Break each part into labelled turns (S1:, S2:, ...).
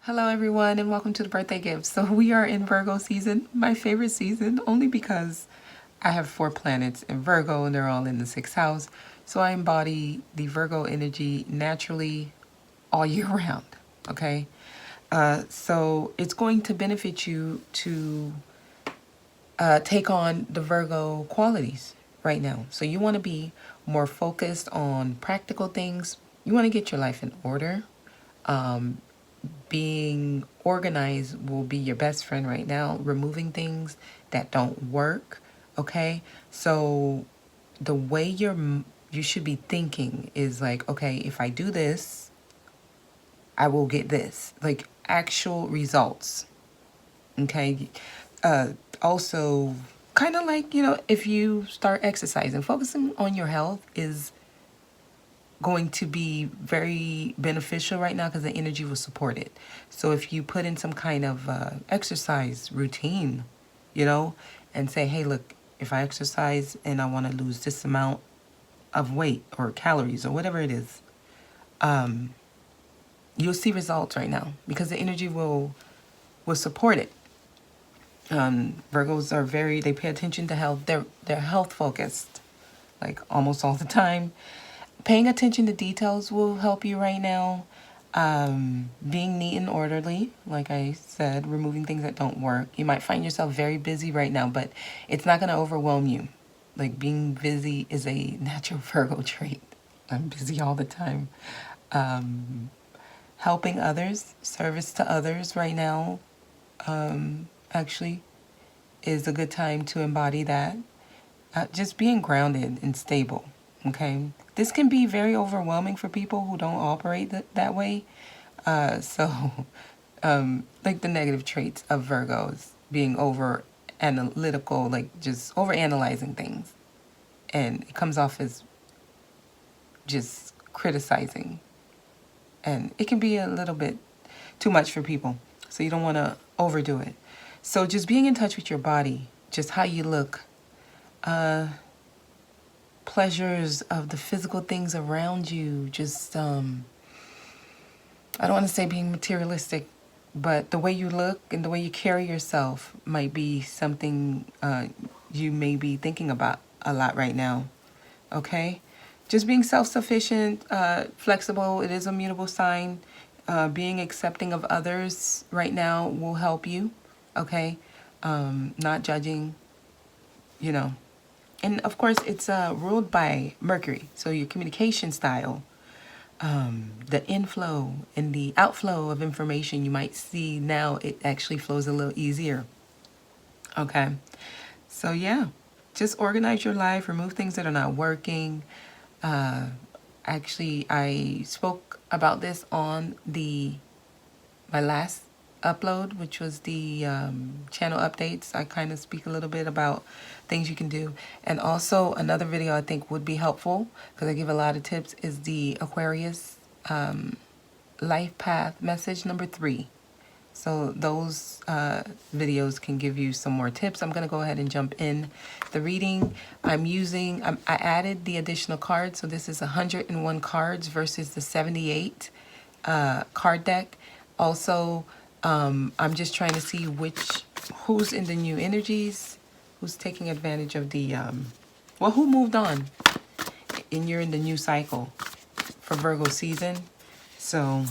S1: Hello everyone and welcome to the birthday gift. So we are in Virgo season, my favorite season, only because I have 4 planets in Virgo and they're all in the 6th house. So I embody the Virgo energy naturally all year round, okay? So it's going to benefit you to take on the Virgo qualities right now. So you want to be more focused on practical things. You want to get your life in order. Being organized will be your best friend right now. Removing things that don't work, okay? So the way you should be thinking is like, okay, if I do this, I will get this. Like actual results, okay? Also, kind of like, if you start exercising, focusing on your health is going to be very beneficial right now because the energy will support it. So if you put in some kind of exercise routine, and say, hey, look, if I exercise and I want to lose this amount of weight or calories or whatever it is, you'll see results right now because the energy will support it. Virgos are they pay attention to health. They're health focused, like almost all the time. Paying attention to details will help you right now. Being neat and orderly, like I said, removing things that don't work. You might find yourself very busy right now, but it's not going to overwhelm you. Like being busy is a natural Virgo trait. I'm busy all the time. Helping others, service to others right now, actually is a good time to embody that. Just being grounded and stable, okay? This can be very overwhelming for people who don't operate that way. Like the negative traits of Virgos, being over analytical, like just over analyzing things. And it comes off as just criticizing. And it can be a little bit too much for people. So you don't want to overdo it. So just being in touch with your body, just how you look, pleasures of the physical things around you, just I don't want to say being materialistic, but the way you look and the way you carry yourself might be something you may be thinking about a lot right now. Okay? Just being self-sufficient, flexible. It is a mutable sign. Being accepting of others right now will help you. Okay? Not judging, And of course, it's ruled by Mercury. So your communication style, the inflow and the outflow of information, you might see now it actually flows a little easier. Okay. So yeah, just organize your life, remove things that are not working. Actually, I spoke about this on my last upload, which was the channel updates. I kind of speak a little bit about things you can do. And also another video I think would be helpful because I give a lot of tips is the Aquarius life path message number 3. So those videos can give you some more tips. I'm going to go ahead and jump in the reading. I added the additional cards. So this is 101 cards versus the 78 card deck. Also, I'm just trying to see who's in the new energies, who's taking advantage of the, who moved on, and you're in the new cycle for Virgo season. So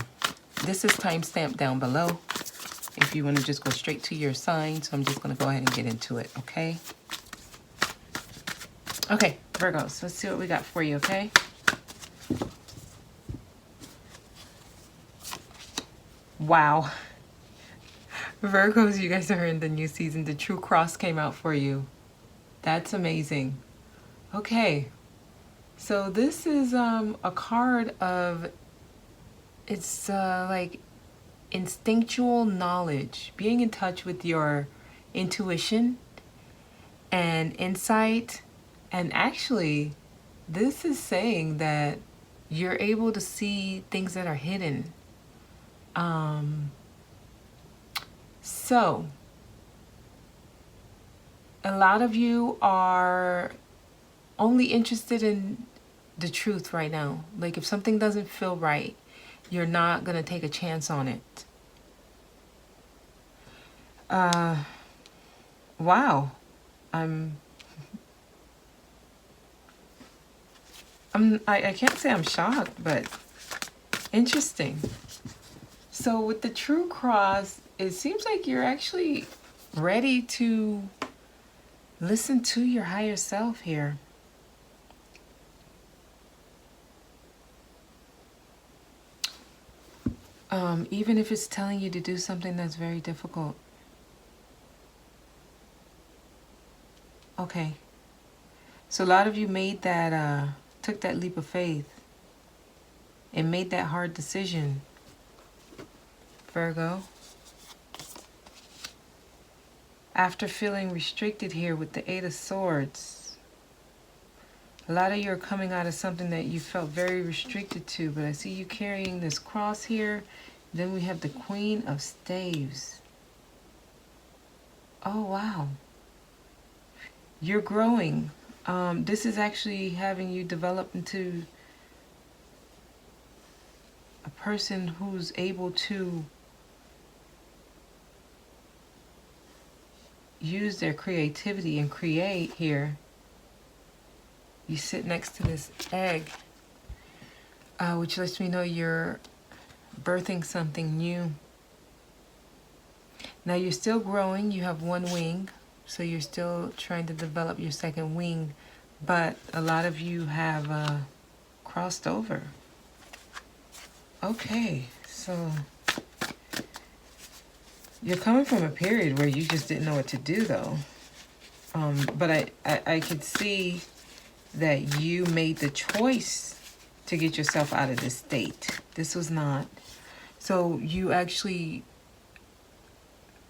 S1: this is timestamped down below if you want to just go straight to your sign. So I'm just going to go ahead and get into it, okay? Okay, Virgos, let's see what we got for you, okay? Wow. Virgos, you guys are in the new season. The True Cross came out for you. That's amazing. Okay. So this is a card of, it's like instinctual knowledge, being in touch with your intuition and insight. And actually, this is saying that you're able to see things that are hidden. So, a lot of you are only interested in the truth right now. Like if something doesn't feel right, you're not going to take a chance on it. Wow. I can't say I'm shocked, but interesting. So with the True Cross, it seems like you're actually ready to listen to your higher self here. Even if it's telling you to do something that's very difficult. Okay. So a lot of you made that, took that leap of faith and made that hard decision, Virgo. After feeling restricted here with the Eight of Swords, a lot of you are coming out of something that you felt very restricted to, but I see you carrying this cross here. Then we have the Queen of Staves. Oh, wow. You're growing. This is actually having you develop into a person who's able to use their creativity and create here. You sit next to this egg, which lets me know you're birthing something new. Now you're still growing. You have one wing, so you're still trying to develop your second wing, but a lot of you have crossed over. Okay, so you're coming from a period where you just didn't know what to do, though. But I could see that you made the choice to get yourself out of this state. This was not. So you actually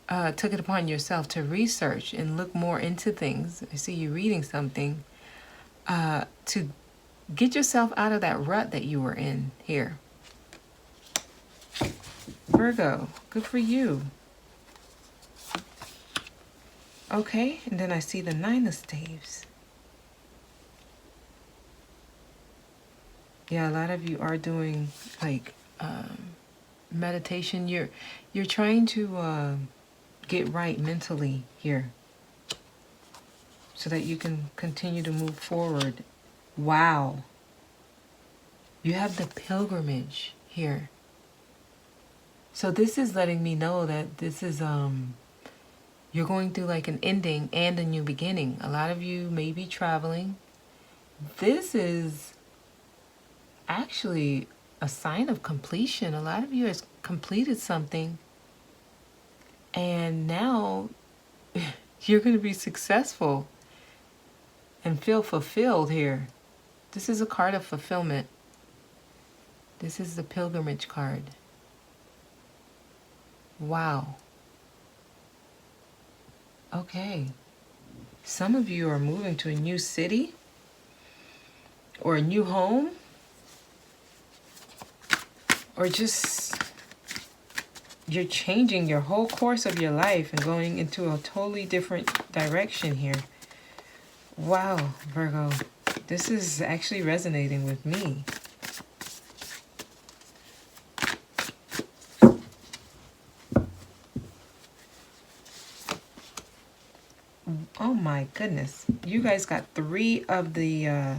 S1: took it upon yourself to research and look more into things. I see you reading something to get yourself out of that rut that you were in here. Virgo, good for you. Okay, and then I see the Nine of Staves. Yeah, a lot of you are doing like meditation. You're trying to get right mentally here so that you can continue to move forward. Wow. You have the pilgrimage here. So this is letting me know that this is you're going through like an ending and a new beginning. A lot of you may be traveling. This is actually a sign of completion. A lot of you has completed something, and now you're going to be successful and feel fulfilled here. This is a card of fulfillment. This is the pilgrimage card. Wow. Okay. Some of you are moving to a new city or a new home, or just you're changing your whole course of your life and going into a totally different direction here. Wow, Virgo, this is actually resonating with me. Oh my goodness. You guys got three of the,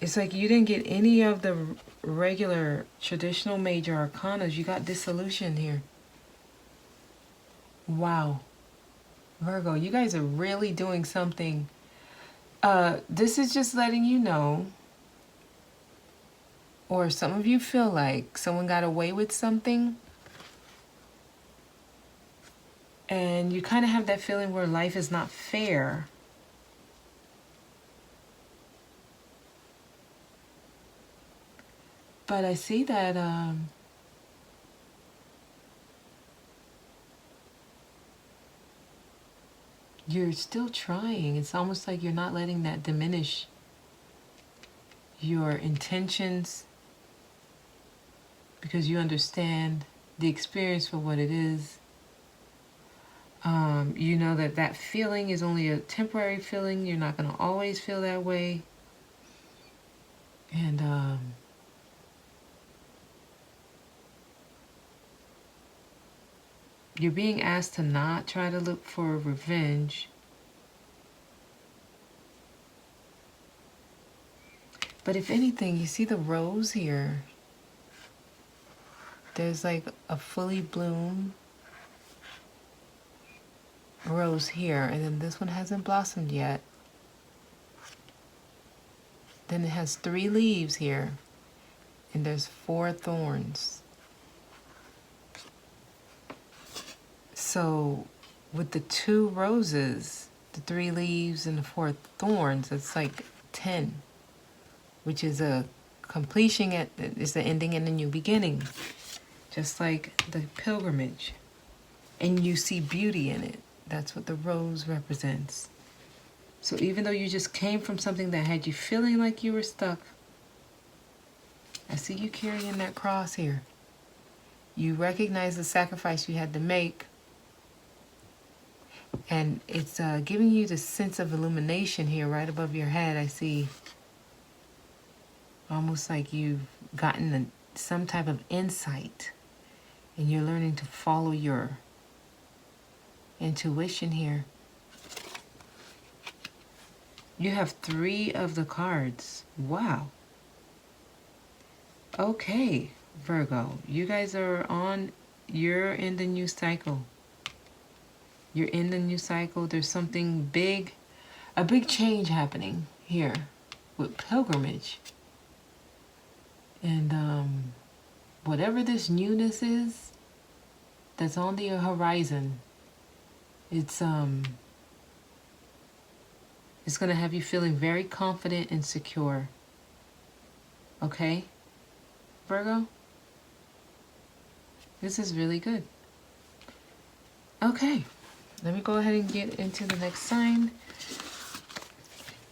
S1: it's like you didn't get any of the regular traditional major arcanas. You got dissolution here. Wow. Virgo, you guys are really doing something. This is just letting you know, or some of you feel like someone got away with something. And you kind of have that feeling where life is not fair. But I see that you're still trying. It's almost like you're not letting that diminish your intentions, because you understand the experience for what it is. You know that that feeling is only a temporary feeling. You're not going to always feel that way. And You're being asked to not try to look for revenge. But if anything, you see the rose here. There's like a fully bloom rose here, and then this one hasn't blossomed yet. Then it has 3 leaves here, and there's 4 thorns. So with the 2 roses, the 3 leaves and the 4 thorns, it's like 10, which is a completion, is the ending and a new beginning, just like the pilgrimage. And you see beauty in it. That's what the rose represents. So even though you just came from something that had you feeling like you were stuck, I see you carrying that cross here. You recognize the sacrifice you had to make, and it's giving you the sense of illumination here right above your head. I see almost like you've gotten some type of insight, and you're learning to follow your intuition here. You have 3 of the cards. Wow. Okay, Virgo, you guys are on, you're in the new cycle. You're in the new cycle. There's something big, a big change happening here with pilgrimage. And whatever this newness is that's on the horizon, it's going to have you feeling very confident and secure. Okay, Virgo? This is really good. Okay, let me go ahead and get into the next sign.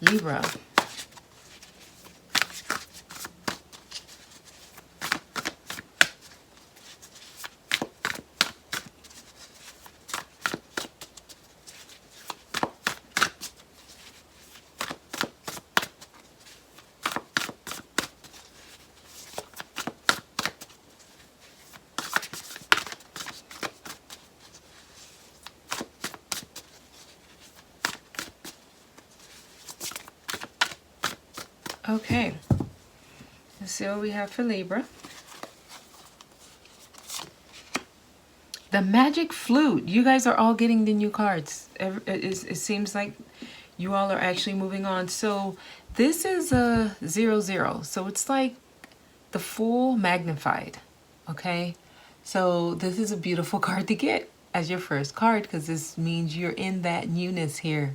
S1: Libra. Okay, let's see what we have for Libra. The Magic Flute. You guys are all getting the new cards. It seems like you all are actually moving on. So this is a 0-0. So it's like the Fool magnified. Okay, so this is a beautiful card to get as your first card, because this means you're in that newness here.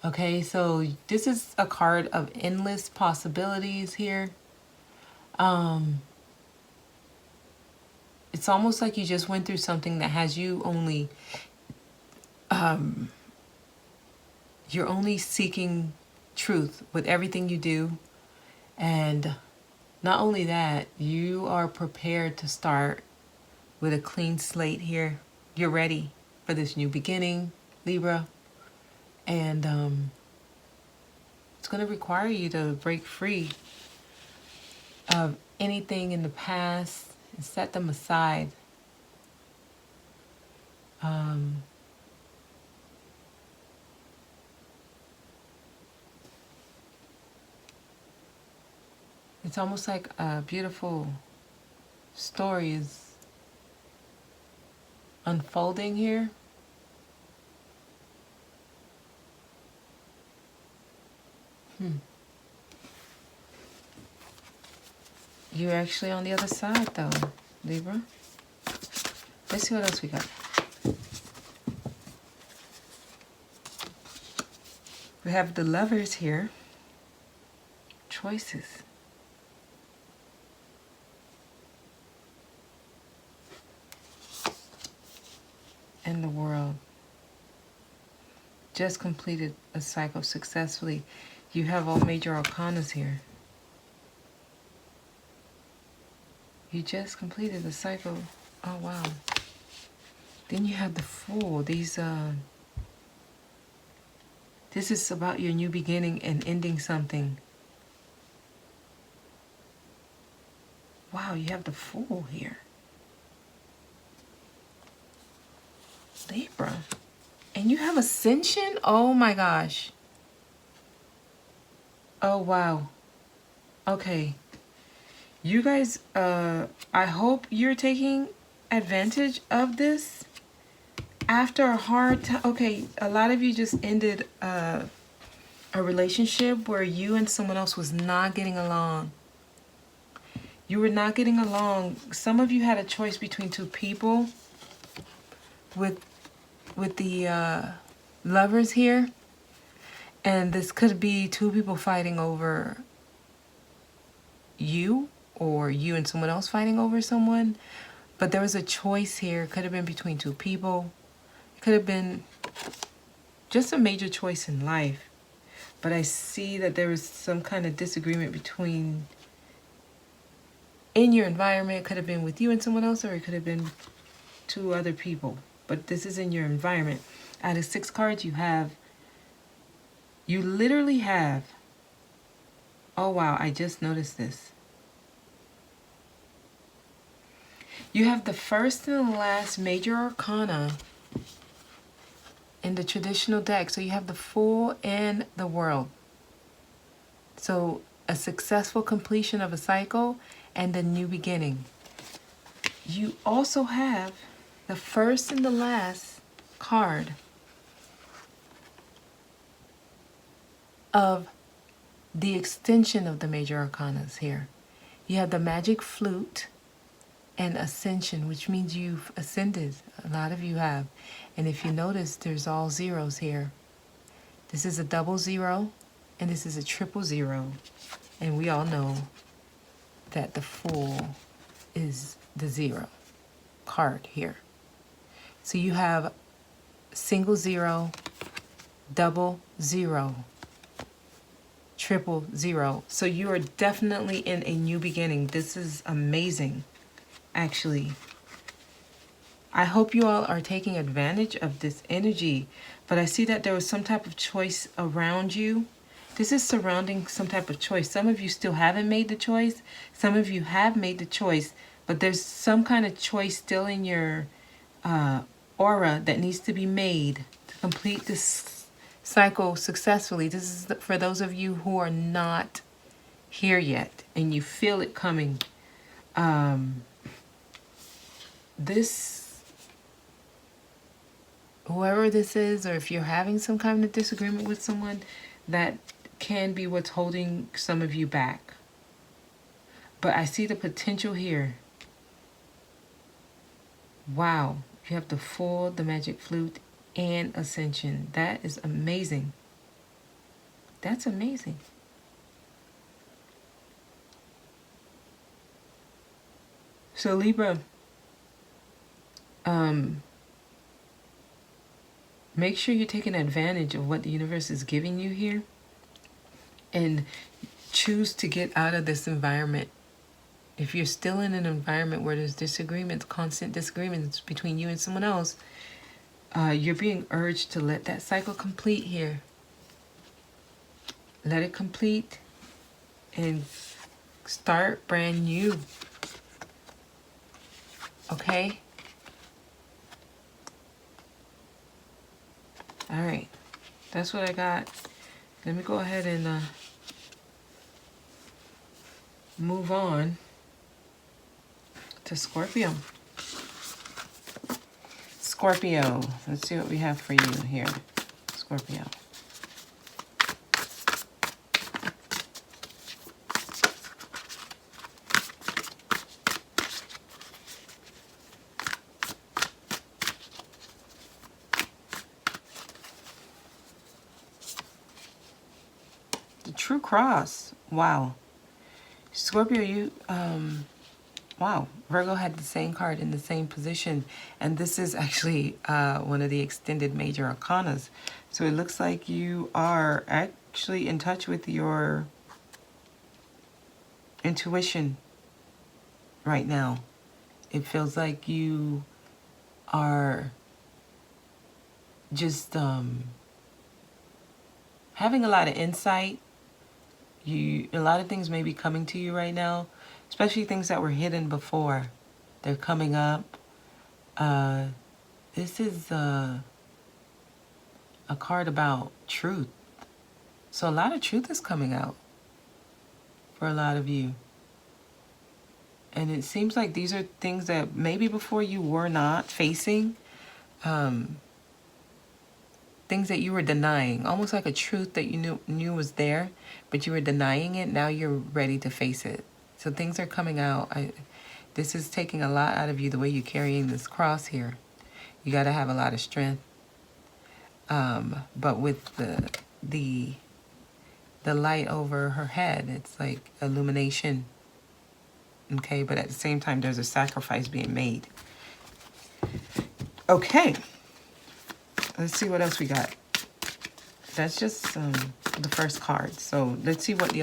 S1: Okay, so this is a card of endless possibilities here. It's almost like you just went through something that has you only, you're only seeking truth with everything you do. And not only that, you are prepared to start with a clean slate here. You're ready for this new beginning, Libra. And it's going to require you to break free of anything in the past and set them aside. It's almost like a beautiful story is unfolding here. You're actually on the other side though, Libra. Let's see what else we got. We have the Lovers here. Choices. And the World. Just completed a cycle successfully. You have all major arcanas here. You just completed the cycle. Oh, wow. Then you have the Fool. This is about your new beginning and ending something. Wow, you have the Fool here. Libra. And you have Ascension? Oh my gosh. Oh wow. Okay. You guys, I hope you're taking advantage of this after a hard time. Okay, a lot of you just ended a relationship where you and someone else was not getting along. You were not getting along. Some of you had a choice between two people with the lovers here. And this could be two people fighting over you, or you and someone else fighting over someone. But there was a choice here. It could have been between two people. It could have been just a major choice in life. But I see that there was some kind of disagreement between, in your environment. It could have been with you and someone else, or it could have been two other people. But this is in your environment. Out of 6 cards you literally have, oh wow, I just noticed this. You have the first and the last major arcana in the traditional deck. So you have the Fool and the World. So a successful completion of a cycle and a new beginning. You also have the first and the last card of the extension of the major arcanas here. You have the Magic Flute and Ascension, which means you've ascended. A lot of you have. And if you notice, there's all zeros here. This is a 00 and this is a 000. And we all know that the Fool is the 0 card here. So you have 0, 0, 00, 000. So you are definitely in a new beginning. This is amazing, actually. I hope you all are taking advantage of this energy. But I see that there was some type of choice around you. This is surrounding some type of choice. Some of you still haven't made the choice. Some of you have made the choice. But there's some kind of choice still in your aura that needs to be made to complete this cycle successfully. This is for those of you who are not here yet and you feel it coming. Whoever this is, or if you're having some kind of disagreement with someone, that can be what's holding some of you back. But I see the potential here. Wow. You have the Fool, the Magic Flute, and Ascension. That is amazing. That's amazing. So Libra, make sure you're taking advantage of what the universe is giving you here and choose to get out of this environment. If you're still in an environment where there's disagreements, constant disagreements between you and someone else, you're being urged to let that cycle complete here. Let it complete and start brand new. Okay? All right. That's what I got. Let me go ahead and move on to Scorpio. Scorpio. Let's see what we have for you here. Scorpio. The True Cross. Wow. Scorpio, you wow, Virgo had the same card in the same position, and this is actually one of the extended major arcanas. So it looks like you are actually in touch with your intuition right now. It feels like you are just having a lot of insight. A lot of things may be coming to you right now, especially things that were hidden before. They're coming up. This is a card about truth. So a lot of truth is coming out for a lot of you. And it seems like these are things that maybe before you were not facing, things that you were denying, almost like a truth that you knew was there, but you were denying it. Now you're ready to face it. So things are coming out. This is taking a lot out of you, the way you're carrying this cross here. You got to have a lot of strength. But with the light over her head, it's like illumination. Okay, but at the same time, there's a sacrifice being made. Okay, let's see what else we got. That's just the first card. So let's see what the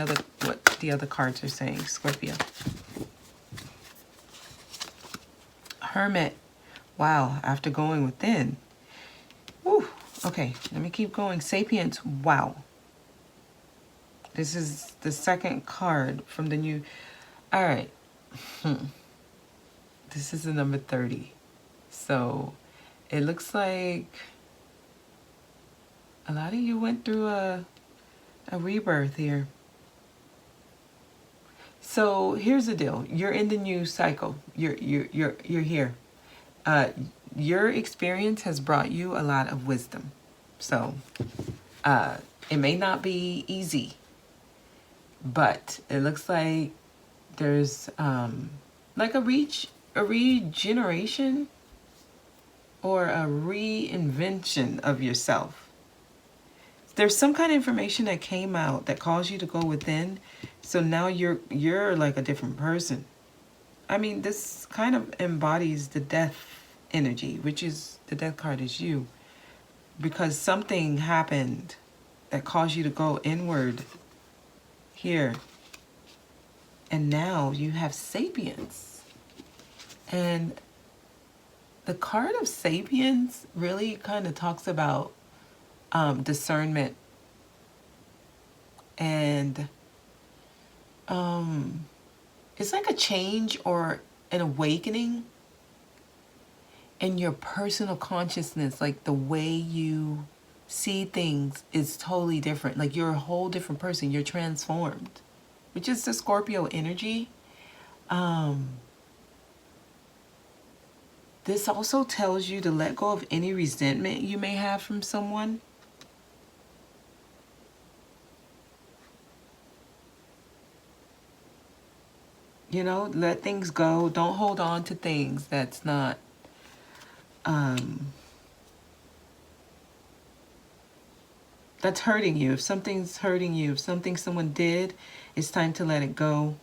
S1: other cards are saying. Scorpio. Hermit. Wow, after going within. Woo. Okay, let me keep going. Sapiens. Wow. This is the second card from the new. All right. This is the number 30. So it looks like a lot of you went through a rebirth here. So here's the deal. You're in the new cycle. You're here. Your experience has brought you a lot of wisdom. So it may not be easy, but it looks like there's like a regeneration or a reinvention of yourself. There's some kind of information that came out that caused you to go within. So now you're like a different person. I mean, this kind of embodies the death energy, which is the death card is you. Because something happened that caused you to go inward here. And now you have sapience. And the card of sapience really kind of talks about discernment and it's like a change or an awakening in your personal consciousness. Like the way you see things is totally different. Like you're a whole different person. You're transformed, which is the Scorpio energy. This also tells you to let go of any resentment you may have from someone. You know, let things go. Don't hold on to things that's not that's hurting you. If something's hurting you, if something someone did, it's time to let it go.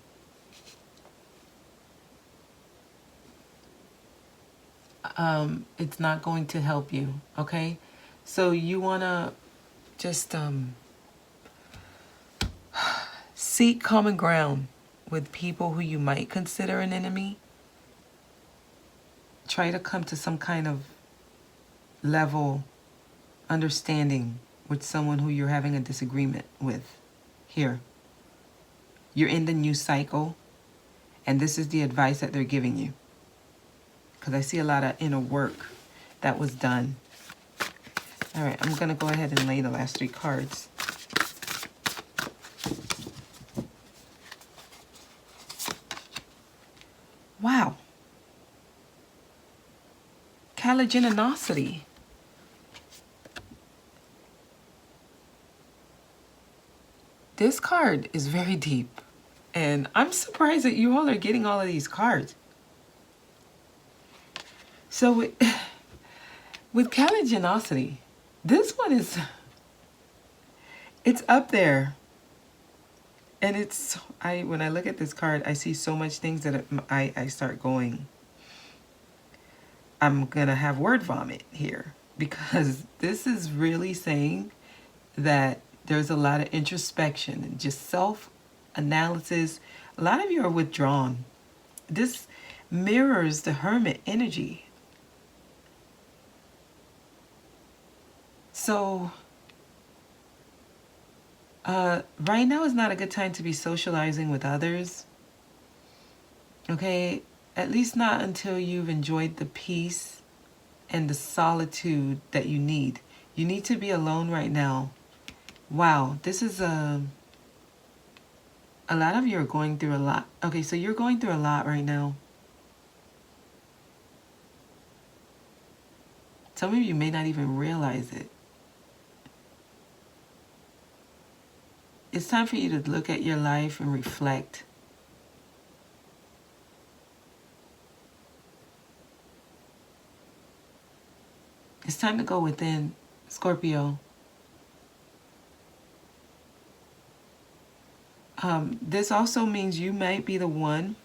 S1: It's not going to help you, okay? So you want to just seek common ground with people who you might consider an enemy. Try to come to some kind of level understanding with someone who you're having a disagreement with here. You're in the new cycle, and this is the advice that they're giving you. Because I see a lot of inner work that was done. All right, I'm going to go ahead and lay the last 3 cards. Wow. Caligenosity. This card is very deep. And I'm surprised that you all are getting all of these cards. So with caligenosity, this one is, it's up there. And it's, when I look at this card, I see so much things that I start going, I'm going to have word vomit here. Because this is really saying that there's a lot of introspection and just self-analysis. A lot of you are withdrawn. This mirrors the hermit energy. So, right now is not a good time to be socializing with others. Okay? At least not until you've enjoyed the peace and the solitude that you need. You need to be alone right now. Wow, this is a lot of you are going through a lot. Okay, so you're going through a lot right now. Some of you may not even realize it. It's time for you to look at your life and reflect. It's time to go within, Scorpio. This also means you might be the one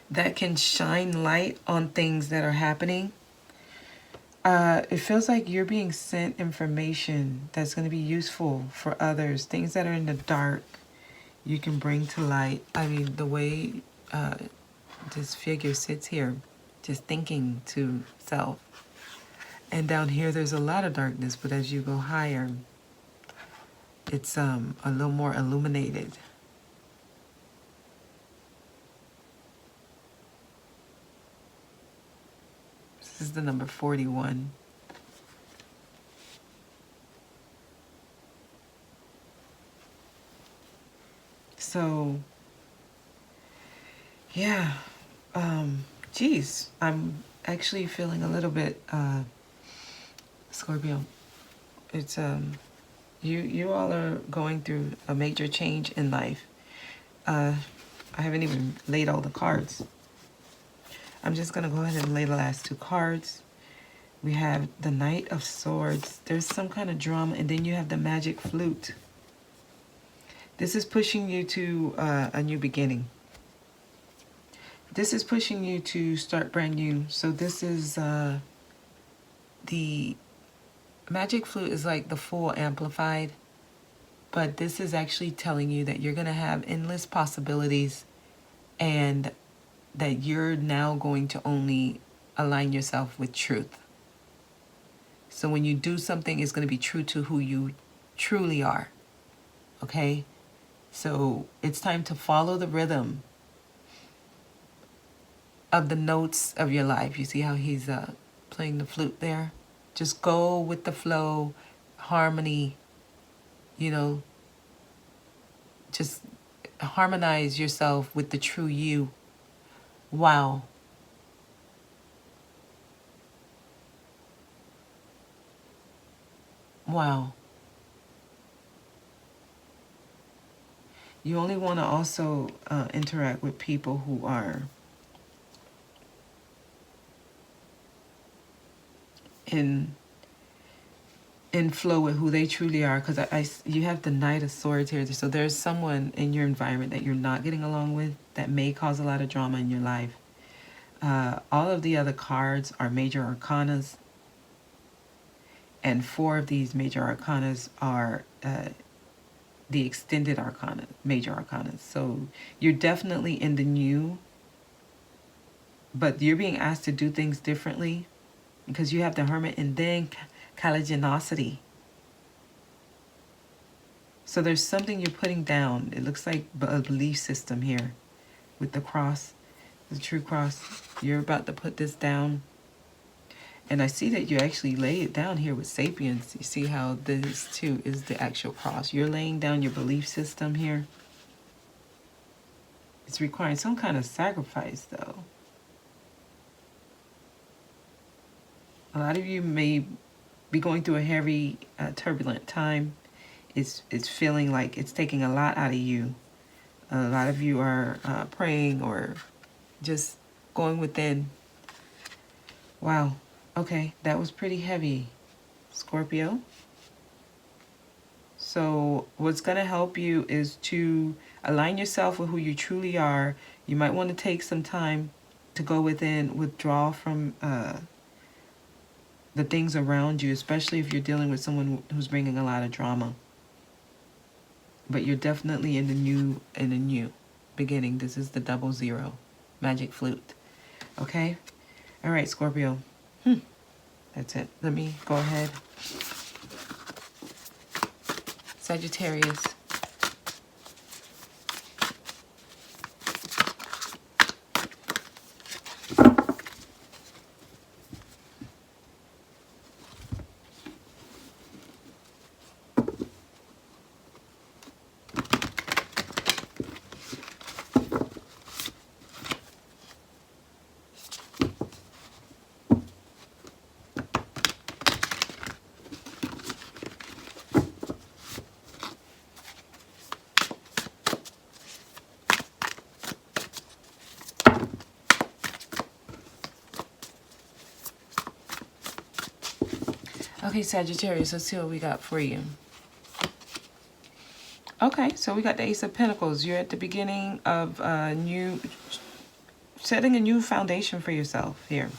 S1: that can shine light on things that are happening. It feels like you're being sent information that's going to be useful for others. Things that are in the dark, you can bring to light. I mean, the way this figure sits here, just thinking to self. And down here, there's a lot of darkness, but as you go higher, it's a little more illuminated. This is the number 41. So, yeah, geez, I'm actually feeling a little bit, Scorpio. It's, you all are going through a major change in life. I haven't even laid all the cards. I'm just going to go ahead and lay the last two cards. We have the Knight of Swords. There's some kind of drama, and then you have the Magic Flute. This is pushing you to a new beginning. This is pushing you to start brand new. So this is the Magic Flute is like the full amplified, but this is actually telling you that you're going to have endless possibilities and that you're now going to only align yourself with truth. So when you do something, it's going to be true to who you truly are. Okay? So it's time to follow the rhythm of the notes of your life. You see how he's playing the flute there? Just go with the flow, harmony, you know. Just harmonize yourself with the true you. Wow. Wow. You only want to also interact with people who are in flow with who they truly are, because you have the Knight of Swords here. So there's someone in your environment that you're not getting along with that may cause a lot of drama in your life. All of the other cards are major arcanas, and 4 of these major arcanas are the extended arcana, major arcanas. So you're definitely in the new, but you're being asked to do things differently because you have the Hermit and then Caligenosity. So there's something you're putting down. It looks like a belief system here with the cross, the true cross. You're about to put this down. And I see that you actually lay it down here with Sapiens. You see how this too is the actual cross. You're laying down your belief system here. It's requiring some kind of sacrifice though. A lot of you may be going through a heavy, turbulent time. It's feeling like it's taking a lot out of you. A lot of you are praying or just going within. Wow. Okay, that was pretty heavy, Scorpio. So what's going to help you is to align yourself with who you truly are. You might want to take some time to go within, withdraw from the things around you, especially if you're dealing with someone who's bringing a lot of drama. But you're definitely in the new beginning. This is the 00 Magic Flute. Okay? All right, Scorpio. That's it. Let me go ahead. Sagittarius. Okay, Sagittarius, let's see what we got for you. Okay, so we got the Ace of Pentacles. You're at the beginning of setting a new foundation for yourself here.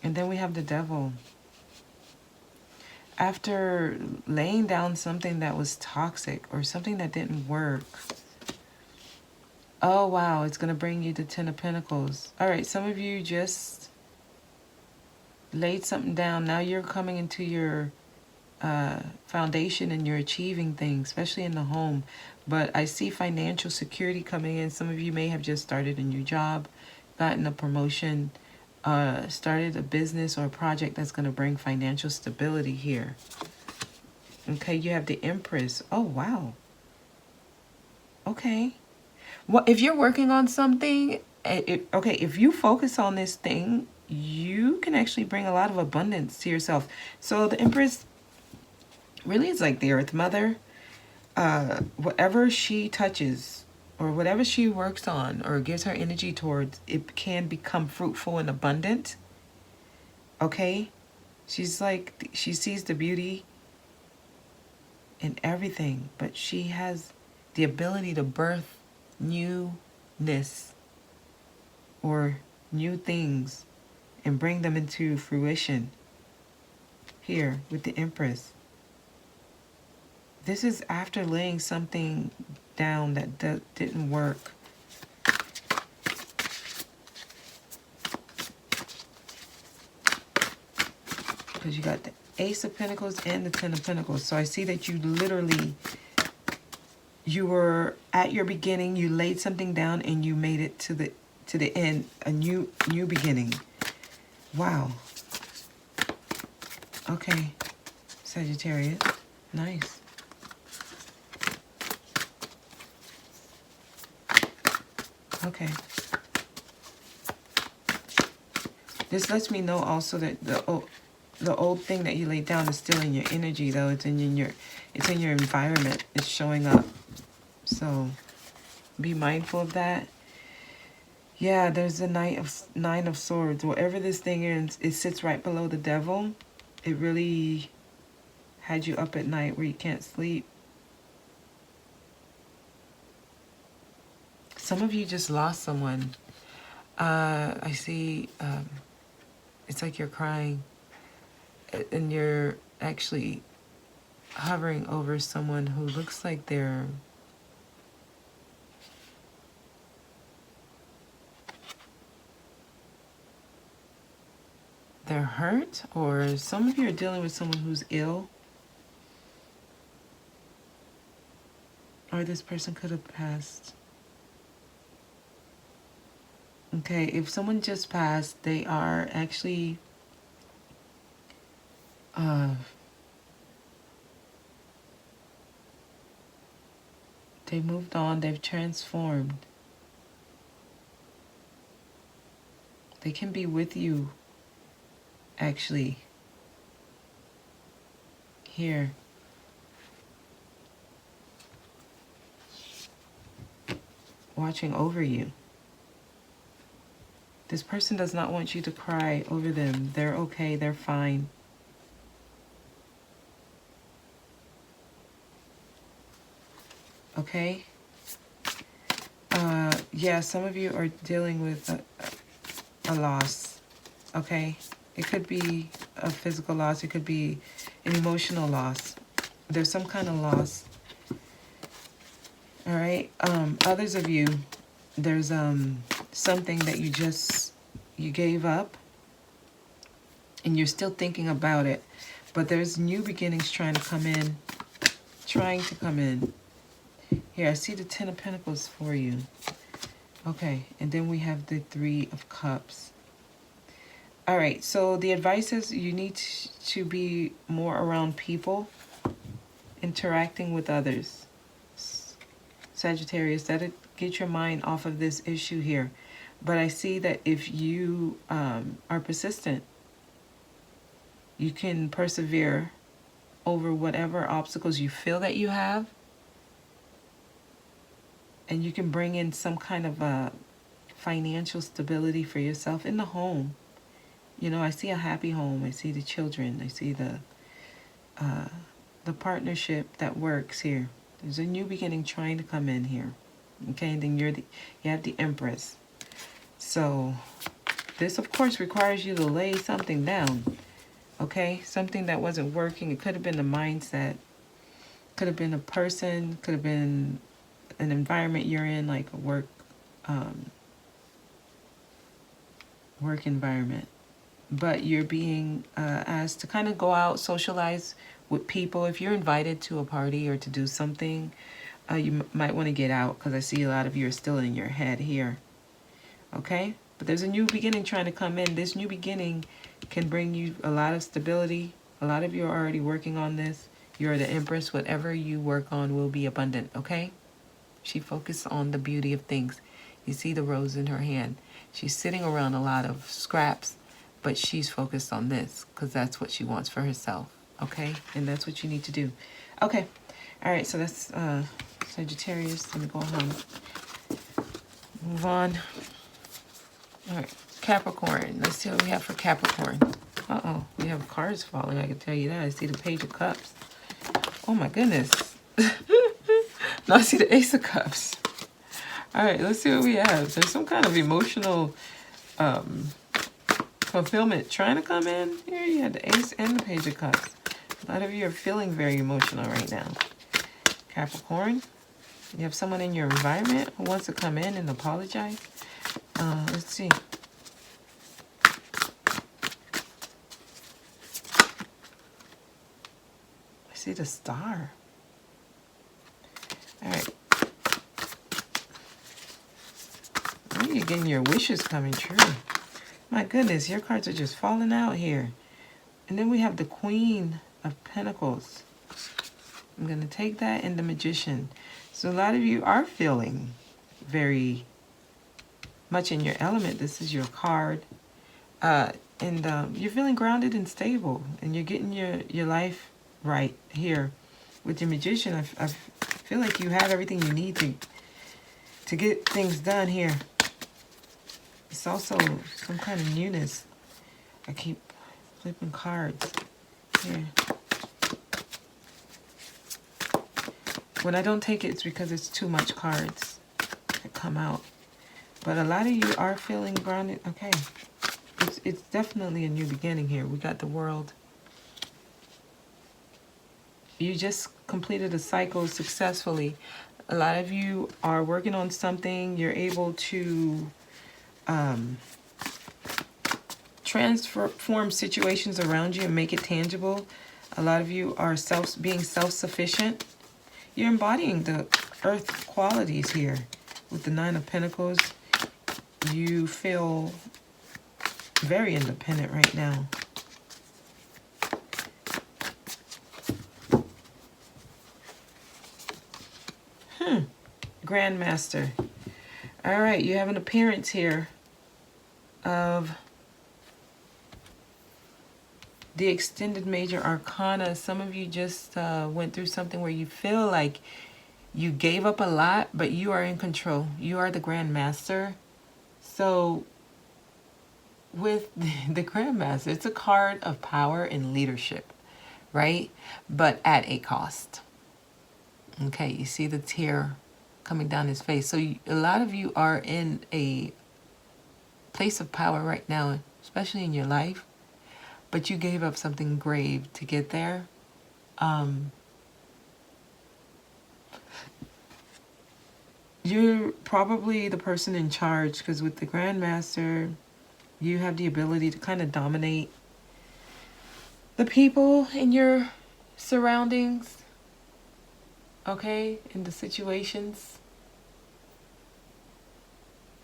S1: And then we have the Devil. After laying down something that was toxic or something that didn't work. Oh, wow, it's going to bring you the Ten of Pentacles. All right, some of you just laid something down. Now you're coming into your foundation and you're achieving things, especially in the home. But I see financial security coming in. Some of you may have just started a new job, gotten a promotion, started a business or a project that's going to bring financial stability here. Okay, you have the Empress. Oh, wow. Okay. Well, if you're working on something, okay, if you focus on this thing, you can actually bring a lot of abundance to yourself. So the Empress really is like the Earth Mother. Whatever she touches or whatever she works on or gives her energy towards, it can become fruitful and abundant. Okay? She's like, she sees the beauty in everything, but she has the ability to birth newness or new things and bring them into fruition here with the Empress. This is after laying something down that didn't work. Because you got the Ace of Pentacles and the Ten of Pentacles. So I see that you literally, you were at your beginning, you laid something down and you made it to the end, a new beginning. Wow. Okay, Sagittarius, nice. Okay. This lets me know also that the old thing that you laid down is still in your energy, though. It's in your environment. It's showing up. So be mindful of that. Yeah, there's the Nine of Swords. Whatever this thing is, it sits right below the Devil. It really had you up at night where you can't sleep. Some of you just lost someone. I see, it's like you're crying. And you're actually hovering over someone who looks like they're hurt, or some of you are dealing with someone who's ill. Or this person could have passed. Okay, if someone just passed, they are actually they moved on, they've transformed. They can be with you, actually, here. Watching over you. This person does not want you to cry over them. They're okay, they're fine. Okay? Yeah, some of you are dealing with a loss. Okay? It could be a physical loss. It could be an emotional loss. There's some kind of loss. All right? Others of you, there's something that you gave up and you're still thinking about it, but there's new beginnings trying to come in. Here, I see the Ten of Pentacles for you. Okay, and then we have the Three of Cups. All right, so the advice is you need to be more around people, interacting with others. Sagittarius, that'll get your mind off of this issue here. But I see that if you are persistent, you can persevere over whatever obstacles you feel that you have. And you can bring in some kind of financial stability for yourself in the home. You know, I see a happy home. I see the children. I see the partnership that works here. There's a new beginning trying to come in here. Okay, and then you have the Empress. So this, of course, requires you to lay something down. Okay, something that wasn't working. It could have been the mindset. Could have been a person. Could have been an environment you're in, like a work environment. But you're being asked to kind of go out, socialize with people. If you're invited to a party or to do something, you might want to get out, because I see a lot of you are still in your head here. Okay? But there's a new beginning trying to come in. This new beginning can bring you a lot of stability. A lot of you are already working on this. You're the Empress. Whatever you work on will be abundant. Okay? She focused on the beauty of things. You see the rose in her hand. She's sitting around a lot of scraps, but she's focused on this because that's what she wants for herself. Okay? And that's what you need to do. Okay. All right. So that's Sagittarius. Let me go home. Move on. All right. Capricorn. Let's see what we have for Capricorn. Uh-oh. We have cards falling. I can tell you that. I see the Page of Cups. Oh, my goodness. Now I see the Ace of Cups. All right. Let's see what we have. There's some kind of emotional fulfillment trying to come in. Here you have the Ace and the Page of Cups. A lot of you are feeling very emotional right now. Capricorn. You have someone in your environment who wants to come in and apologize. Let's see. I see the Star. All right. Oh, you're getting your wishes coming true. My goodness, your cards are just falling out here. And then we have the Queen of Pentacles. I'm going to take that and the Magician. So a lot of you are feeling very much in your element. This is your card. And you're feeling grounded and stable. And you're getting your life right here. With your Magician, I feel like you have everything you need to get things done here. It's also some kind of newness. I keep flipping cards here. When I don't take it, it's because it's too much cards that come out. But a lot of you are feeling grounded. Okay. It's definitely a new beginning here. We got the World. You just completed a cycle successfully. A lot of you are working on something. You're able to transform situations around you and make it tangible. A lot of you are being self-sufficient. You're embodying the earth qualities here. With the Nine of Pentacles, you feel very independent right now. Grandmaster. All right, you have an appearance here of the Extended Major Arcana. Some of you just went through something where you feel like you gave up a lot, but you are in control. You are the Grand Master. So with the Grand Master, it's a card of power and leadership, right? But at a cost. Okay, you see the tear coming down his face. So a lot of you are in a place of power right now, especially in your life. But you gave up something grave to get there. You're probably the person in charge, because with the Grandmaster, you have the ability to kind of dominate the people in your surroundings, okay, in the situations.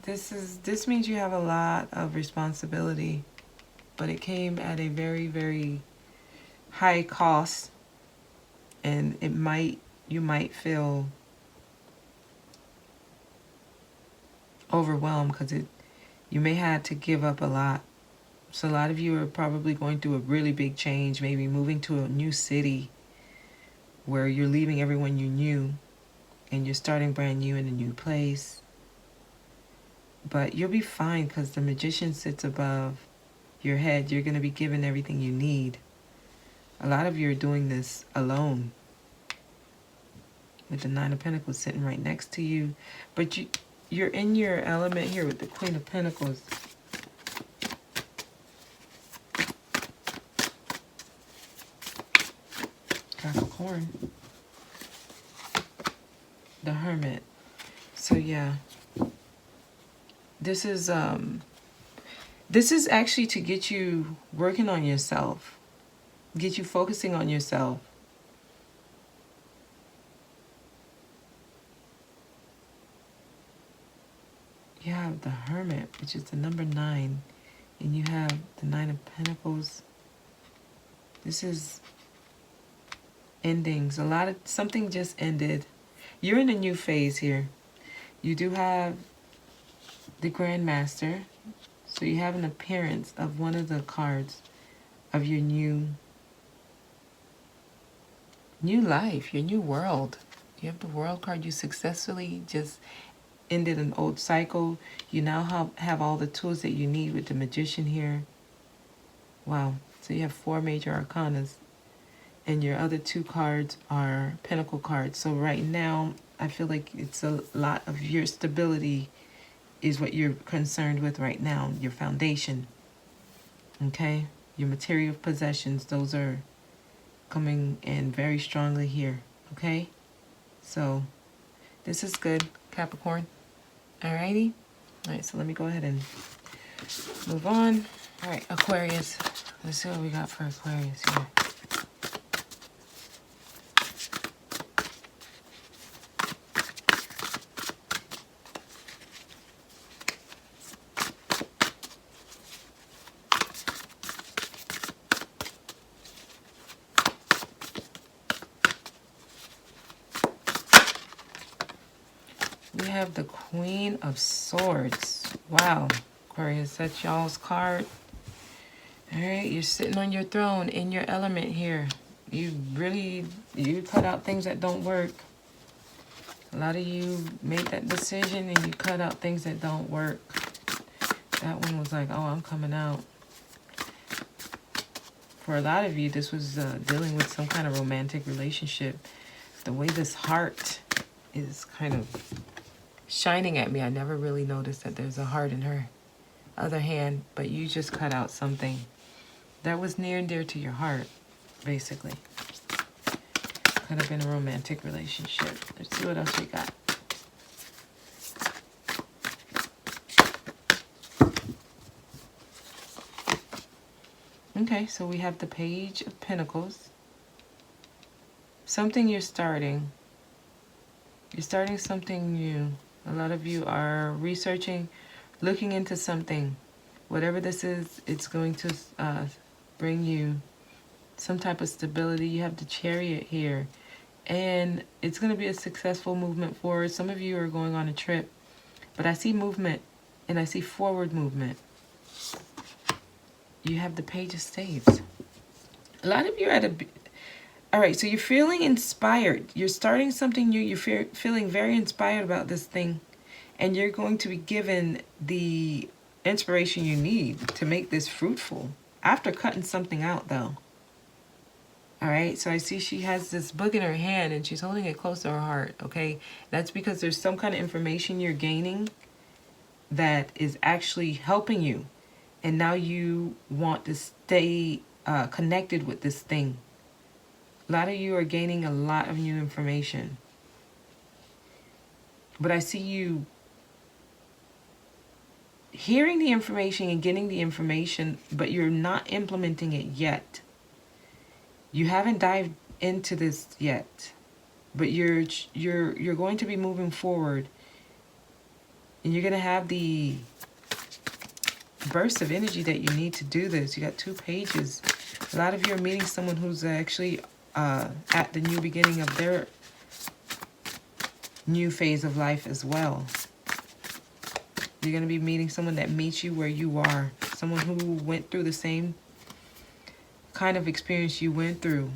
S1: This means you have a lot of responsibility, but it came at a very, very high cost, and you might feel overwhelmed because you may have to give up a lot. So a lot of you are probably going through a really big change, maybe moving to a new city where you're leaving everyone you knew and you're starting brand new in a new place. But you'll be fine because the Magician sits above your head. You're going to be given everything you need. A lot of you are doing this alone, with the Nine of Pentacles sitting right next to you. But you're in your element here with the Queen of Pentacles. Capricorn. The Hermit. So yeah. This is actually to get you working on yourself. Get you focusing on yourself. You have the Hermit, which is the number 9, and you have the Nine of Pentacles. This is endings. Something just ended. You're in a new phase here. You do have the Grand Master, so you have an appearance of one of the cards of your new life, your new world. You have the World card. You successfully just ended an old cycle. You now have all the tools that you need with the Magician here. Wow. So you have 4 major arcanas, and your other 2 cards are Pentacle cards. So right now, I feel like it's a lot of your stability is what you're concerned with right now. Your foundation. Okay? Your material possessions, those are coming in very strongly here. Okay? So this is good, Capricorn. Alrighty. Alright, so let me go ahead and move on. Alright, Aquarius. Let's see what we got for Aquarius here. We have the Queen of Swords. Wow. Aquarius, that's y'all's card. Alright, you're sitting on your throne in your element here. You cut out things that don't work. A lot of you made that decision and you cut out things that don't work. That one was like, oh, I'm coming out. For a lot of you, this was dealing with some kind of romantic relationship. The way this heart is kind of shining at me, I never really noticed that there's a heart in her other hand, but you just cut out something that was near and dear to your heart, basically. Could have been a romantic relationship. Let's see what else we got. Okay, so we have the Page of Pentacles. Something you're starting. You're starting something new. A lot of you are researching, looking into something. Whatever this is, it's going to bring you some type of stability. You have the Chariot here. And it's going to be a successful movement forward. Some of you are going on a trip. But I see movement, and I see forward movement. You have the Page of Staves. A lot of you are at a... All right, so you're feeling inspired. You're starting something new. You're feeling very inspired about this thing. And you're going to be given the inspiration you need to make this fruitful. After cutting something out, though. All right, so I see she has this book in her hand and she's holding it close to her heart, okay? That's because there's some kind of information you're gaining that is actually helping you. And now you want to stay connected with this thing. A lot of you are gaining a lot of new information. But I see you hearing the information and getting the information, but you're not implementing it yet. You haven't dived into this yet, but you're going to be moving forward, and you're going to have the burst of energy that you need to do this. You got 2 pages. A lot of you are meeting someone who's actually at the new beginning of their new phase of life as well. You're going to be meeting someone that meets you where you are. Someone who went through the same kind of experience you went through.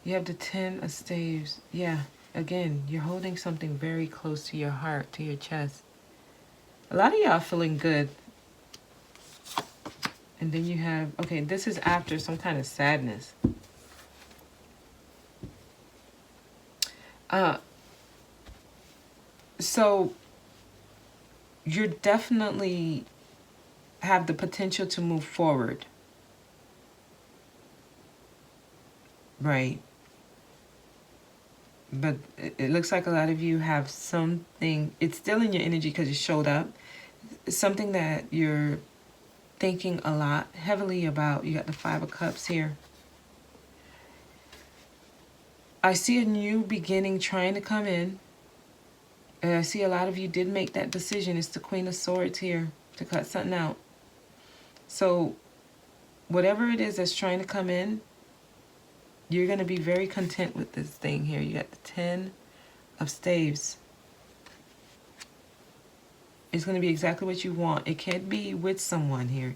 S1: You have the 10 of Staves. Yeah, again, you're holding something very close to your heart, to your chest. A lot of y'all are feeling good. And then you have, okay, this is after some kind of sadness. So you're definitely have the potential to move forward. Right. But it looks like a lot of you have something, it's still in your energy because it showed up. Something that you're thinking a lot, heavily about. You got the Five of Cups here. I see a new beginning trying to come in. And I see a lot of you did make that decision. It's the Queen of Swords here to cut something out. So whatever it is that's trying to come in, you're going to be very content with this thing here. You got the Ten of Staves. It's going to be exactly what you want. It can't be with someone here.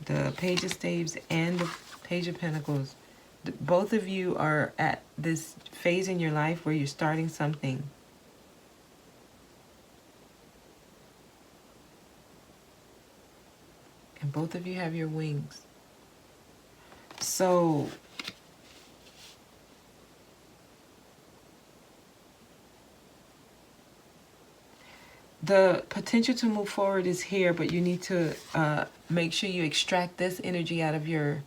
S1: The Page of Staves and the Page of Pentacles. Both of you are at this phase in your life where you're starting something. And both of you have your wings. So the potential to move forward is here, but you need to make sure you extract this energy out of your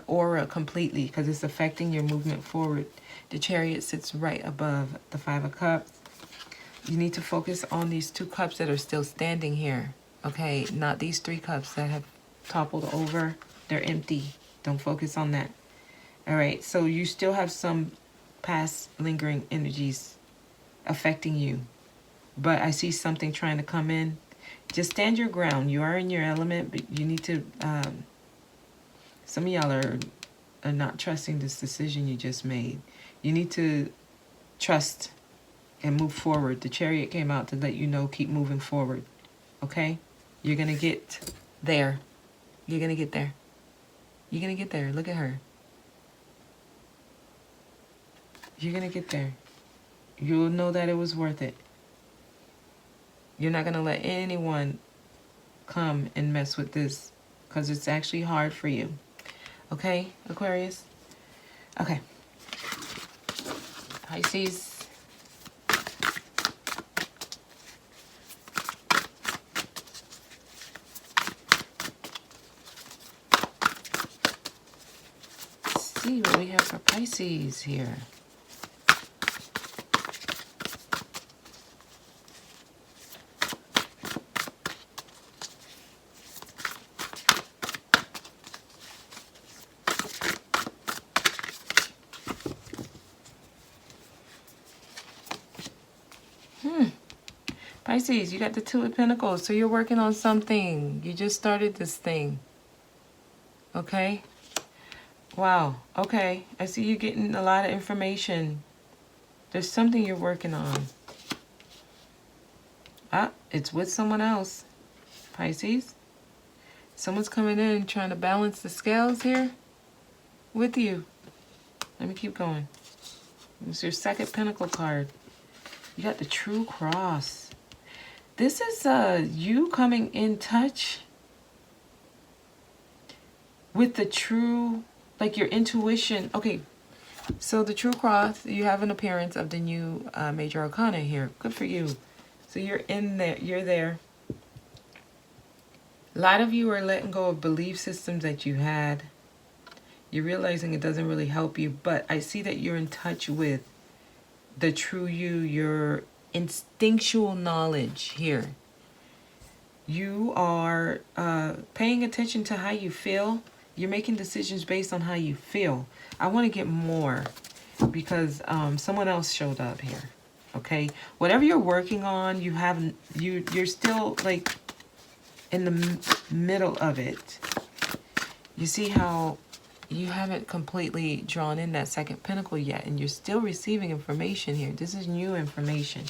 S1: aura completely, because it's affecting your movement forward. The Chariot sits right above the Five of Cups. You need to focus on these two cups that are still standing here. Okay, not these three cups that have toppled over. They're empty. Don't focus on that. All right, so you still have some past lingering energies affecting you. But I see something trying to come in. Just stand your ground. You are in your element, but you need to... some of y'all are not trusting this decision you just made. You need to trust and move forward. The Chariot came out to let you know, keep moving forward. Okay? You're going to get there. You're going to get there. You're going to get there. Look at her. You're going to get there. You'll know that it was worth it. You're not going to let anyone come and mess with this, because it's actually hard for you. Okay, Aquarius? Okay. Pisces. Let's see what we have for Pisces here. Pisces, you got the Two of Pentacles, so you're working on something. You just started this thing. Okay? Wow. Okay. I see you getting a lot of information. There's something you're working on. Ah, it's with someone else. Pisces. Someone's coming in trying to balance the scales here with you. Let me keep going. It's your second Pentacle card. You got the True Cross. This is you coming in touch with the true, like your intuition. Okay, so the True Cross, you have an appearance of the new Major Arcana here. Good for you. So you're in there. You're there. A lot of you are letting go of belief systems that you had. You're realizing it doesn't really help you, but I see that you're in touch with the true you, your instinctual knowledge here. You are paying attention to how you feel. You're making decisions based on how you feel. I want to get more because someone else showed up here. Okay, whatever you're working on, you're still like in the middle of it. You see how you haven't completely drawn in that second pentacle yet, and you're still receiving information here. This is new information.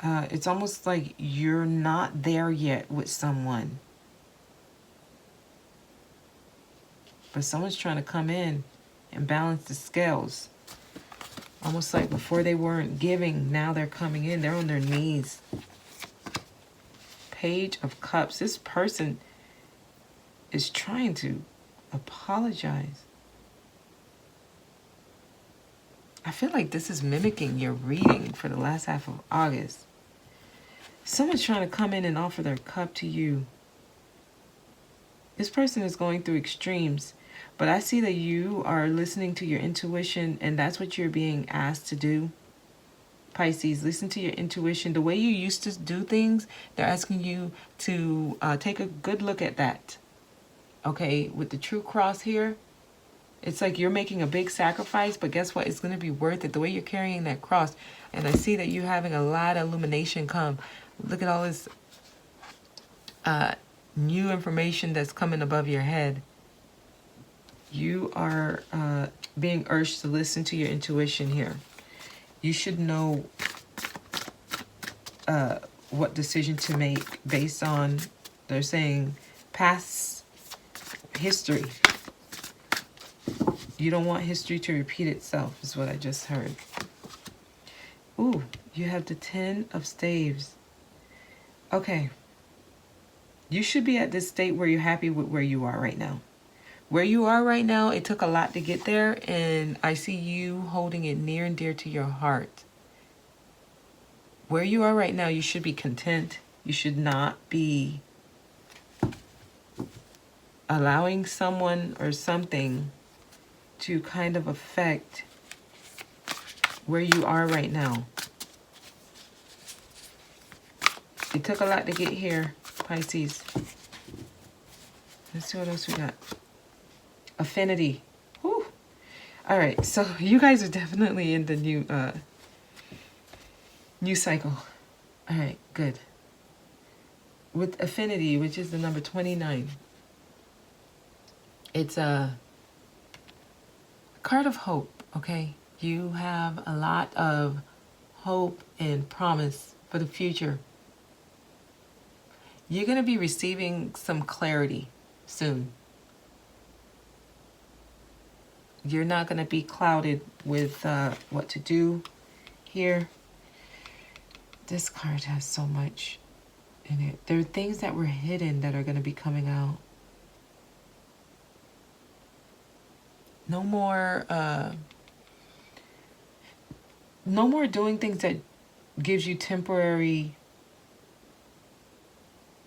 S1: It's almost like you're not there yet with someone. But someone's trying to come in and balance the scales. Almost like before they weren't giving, now they're coming in. They're on their knees. Page of Cups. This person is trying to apologize. I feel like this is mimicking your reading for the last half of August. Someone's trying to come in and offer their cup to you. This person is going through extremes, but I see that you are listening to your intuition, and that's what you're being asked to do. Pisces, listen to your intuition. The way you used to do things, they're asking you to take a good look at that. Okay, with the true cross here, it's like you're making a big sacrifice, but guess what? It's going to be worth it. The way you're carrying that cross, and I see that you're having a lot of illumination come. Look at all this new information that's coming above your head. You are being urged to listen to your intuition here. You should know what decision to make based on, they're saying, past history. You don't want history to repeat itself, is what I just heard. Ooh, you have the 10 of Staves. Okay. You should be at this state where you're happy with where you are right now. Where you are right now, it took a lot to get there, and I see you holding it near and dear to your heart. Where you are right now, you should be content. You should not be allowing someone or something to kind of affect where you are right now. It took a lot to get here, Pisces. Let's see what else we got. Affinity. Whew. All right, so you guys are definitely in the new cycle. All right, good. With affinity, which is the number 29, it's a card of hope, okay? You have a lot of hope and promise for the future. You're going to be receiving some clarity soon. You're not going to be clouded with what to do here. This card has so much in it. There are things that were hidden that are going to be coming out. No more doing things that gives you temporary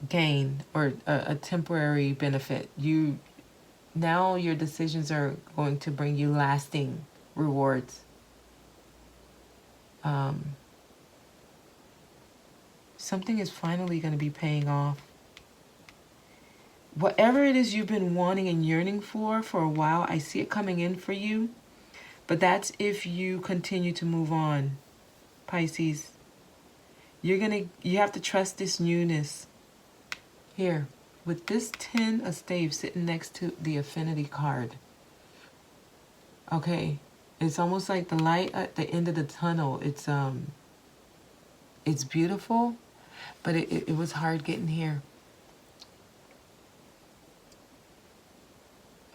S1: gain or a temporary benefit. Now your decisions are going to bring you lasting rewards. Something is finally going to be paying off. Whatever it is you've been wanting and yearning for a while, I see it coming in for you. But that's if you continue to move on, Pisces. You have to trust this newness. Here, with this 10 of Staves sitting next to the Affinity card. Okay, it's almost like the light at the end of the tunnel. It's beautiful, but it was hard getting here.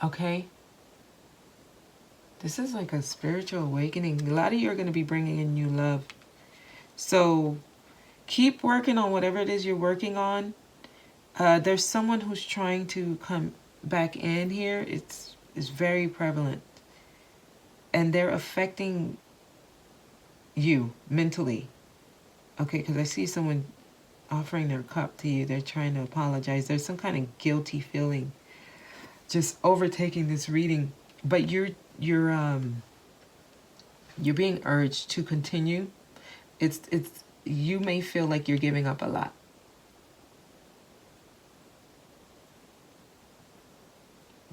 S1: Okay? This is like a spiritual awakening. A lot of you are going to be bringing in new love. So keep working on whatever it is you're working on. There's someone who's trying to come back in here. It's very prevalent. And they're affecting you mentally. Okay, because I see someone offering their cup to you. They're trying to apologize. There's some kind of guilty feeling just overtaking this reading. But you're being urged to continue. You may feel like you're giving up a lot.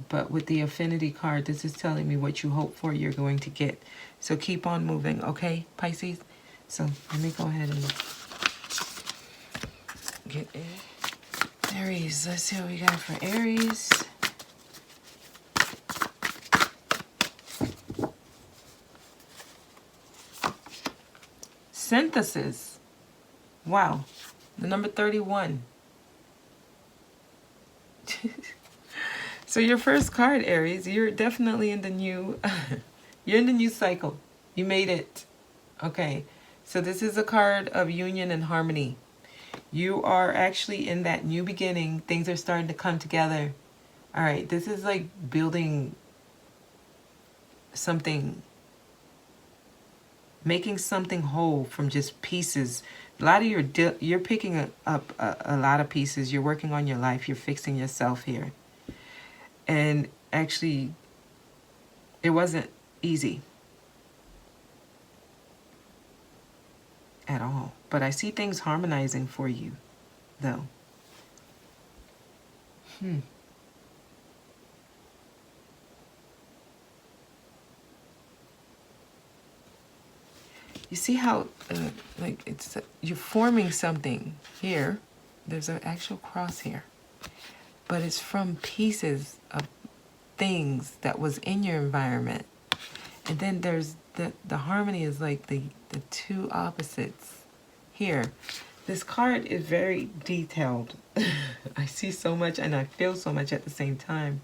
S1: But with the Affinity card, this is telling me what you hope for, you're going to get. So keep on moving, okay, Pisces? So let me go ahead and get Aries. Let's see what we got for Aries. Synthesis. Wow. The number 31. So your first card, Aries, you're definitely in the new, you're in the new cycle. You made it. Okay. So this is a card of union and harmony. You are actually in that new beginning. Things are starting to come together. All right. This is like building something, making something whole from just pieces. A lot of you're picking up a lot of pieces. You're working on your life. You're fixing yourself here. And actually, it wasn't easy at all. But I see things harmonizing for you, though. You see how, like, it's you're forming something here. There's an actual cross here. But it's from pieces of things that was in your environment. And then there's the harmony is like the two opposites here. This card is very detailed. I see so much and I feel so much at the same time.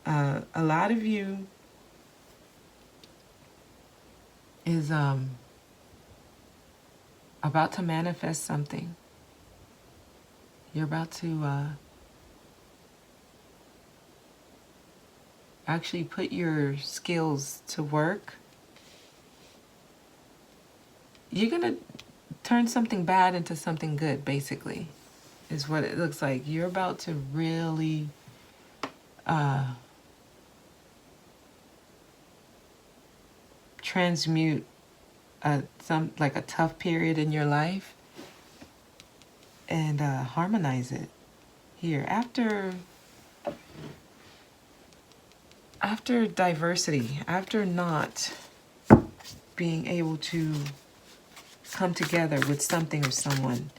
S1: A lot of you is about to manifest something. You're about to actually put your skills to work. You're going to turn something bad into something good, basically, is what it looks like. You're about to really transmute like a tough period in your life and harmonize it here. After diversity, after not being able to come together with something or someone,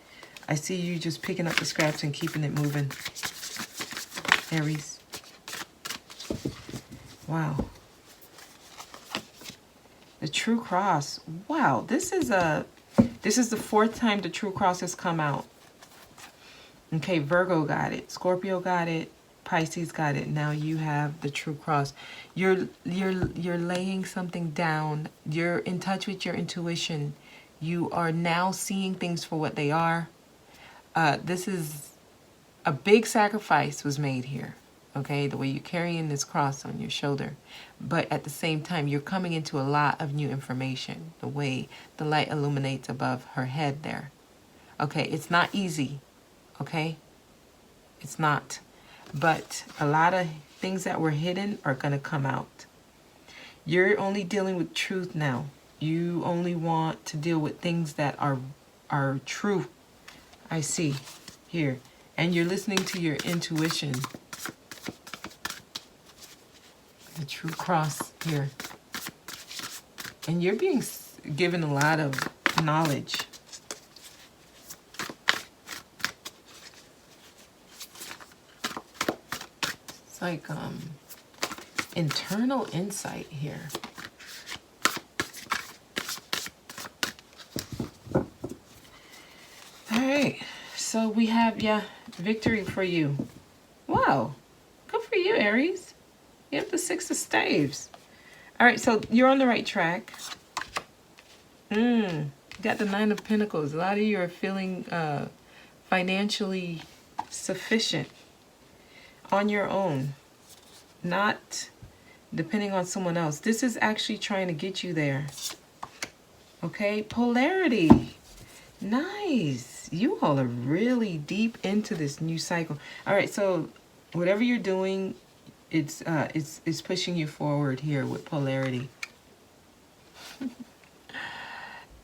S1: I see you just picking up the scraps and keeping it moving, Aries. Wow. The True Cross. Wow, this is the fourth time the True Cross has come out. Okay, Virgo got it, Scorpio got it, Pisces got it. Now you have the True Cross. You're laying something down. You're in touch with your intuition. You are now seeing things for what they are. This is a big sacrifice was made here. Okay, the way you're carrying this cross on your shoulder. But at the same time, you're coming into a lot of new information. The way the light illuminates above her head there. Okay, it's not easy. Okay? It's not. But a lot of things that were hidden are going to come out. You're only dealing with truth now. You only want to deal with things that are true. I see here. And you're listening to your intuition. The True Cross here. And you're being given a lot of knowledge. It's like internal insight here. All right. So we have, victory for you. Wow. Good for you, Aries. You have the Six of Staves. All right, so you're on the right track. You got the Nine of Pentacles. A lot of you are feeling financially sufficient on your own, not depending on someone else. This is actually trying to get you there. Okay, polarity. Nice. You all are really deep into this new cycle. All right, so whatever you're doing, it's pushing you forward here with polarity.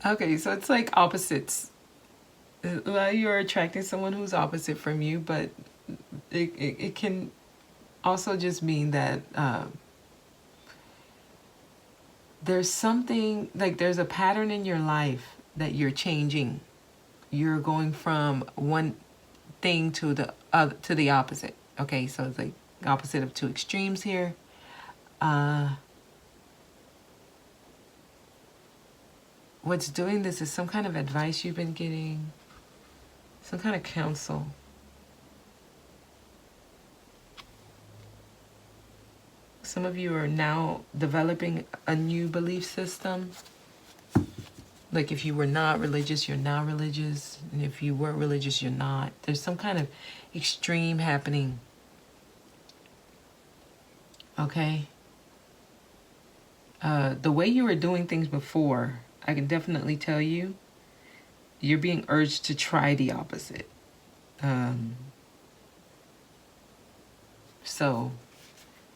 S1: Okay, so it's like opposites. A lot of you are attracting someone who's opposite from you, but it can also just mean that there's something, like there's a pattern in your life that you're changing. You're going from one thing to the other, to the opposite. Okay, so it's like opposite of two extremes here. What's doing this is some kind of advice you've been getting, some kind of counsel. Some of you are now developing a new belief system. Like if you were not religious, you're now religious. And if you were religious, you're not. There's some kind of extreme happening. Okay? The way you were doing things before, I can definitely tell you, you're being urged to try the opposite. So,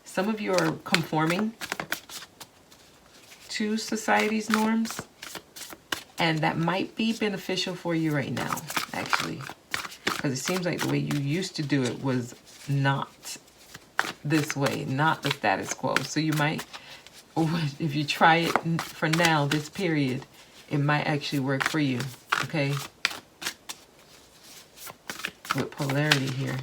S1: some of you are conforming to society's norms, and that might be beneficial for you right now, actually. Because it seems like the way you used to do it was not this way, not the status quo. So you might, if you try it for now, this period, it might actually work for you, okay? With polarity here.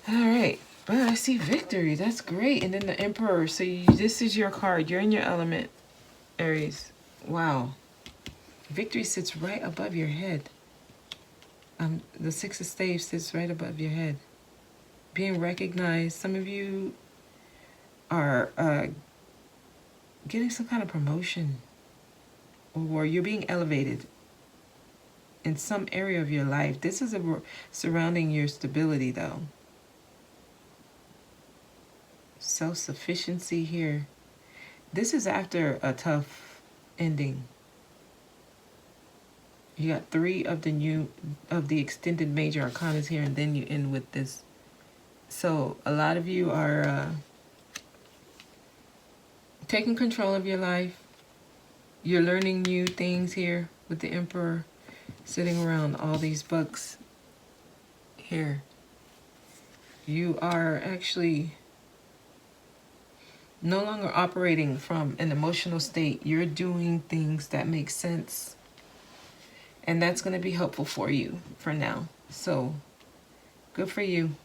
S1: All right, but I see victory. That's great. And then the Emperor. So this is your card. You're in your element, Aries. Wow. Victory sits right above your head. The Six of Staves sits right above your head. Being recognized. Some of you are getting some kind of promotion, or you're being elevated in some area of your life. This is surrounding your stability, though. Self-sufficiency here. This is after a tough ending. You got 3 of the extended major arcanas here, and then you end with this. So a lot of you are taking control of your life. You're learning new things here with the Emperor sitting around all these books here. You are actually no longer operating from an emotional state. You're doing things that make sense. And that's going to be helpful for you for now. So, good for you.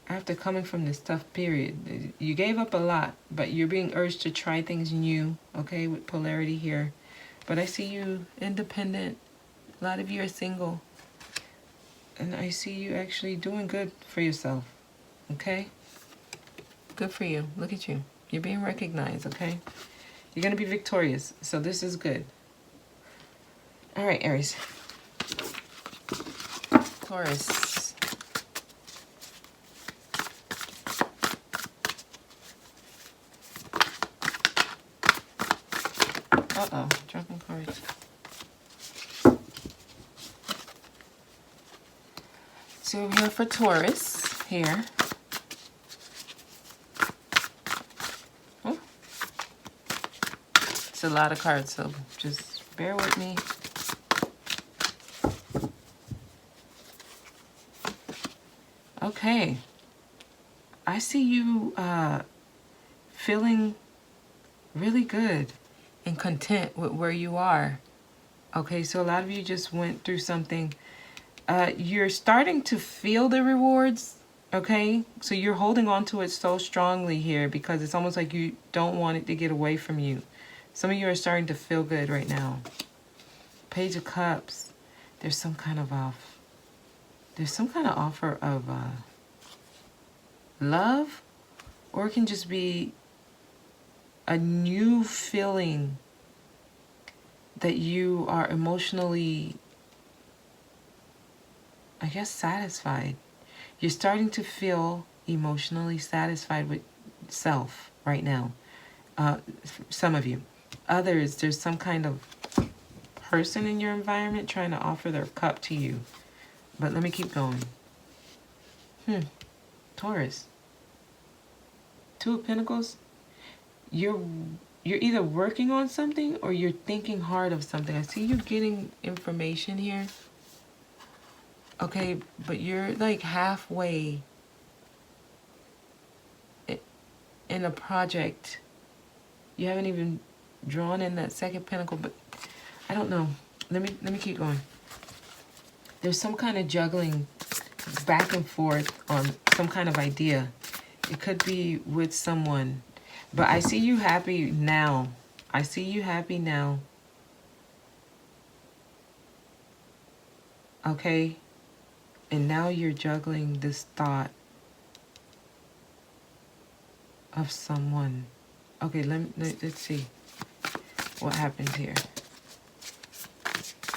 S1: After coming from this tough period, you gave up a lot, but you're being urged to try things new, okay, with polarity here. But I see you independent. A lot of you are single. And I see you actually doing good for yourself, okay? Good for you. Look at you. You're being recognized, okay? You're going to be victorious, so this is good. All right, Aries. Taurus. Uh-oh, drunken cards. So we're here for Taurus, here. Oh. It's a lot of cards, so just bear with me. Okay, I see you feeling really good and content with where you are. Okay, so a lot of you just went through something. You're starting to feel the rewards, okay? So you're holding on to it so strongly here because it's almost like you don't want it to get away from you. Some of you are starting to feel good right now. Page of Cups. There's some kind of offer of love, or it can just be a new feeling that you are emotionally, I guess, satisfied. You're starting to feel emotionally satisfied with self right now. Some of you. Others, there's some kind of person in your environment trying to offer their cup to you. But let me keep going. Taurus. 2 of Pentacles. You're either working on something or you're thinking hard of something. I see you getting information here. Okay, but you're like halfway in a project. You haven't even drawn in that 2nd pentacle, but I don't know. Let me keep going. There's some kind of juggling back and forth on some kind of idea. It could be with someone, but I see you happy now. I see you happy now. Okay? And now you're juggling this thought of someone. Okay, let's see what happens here.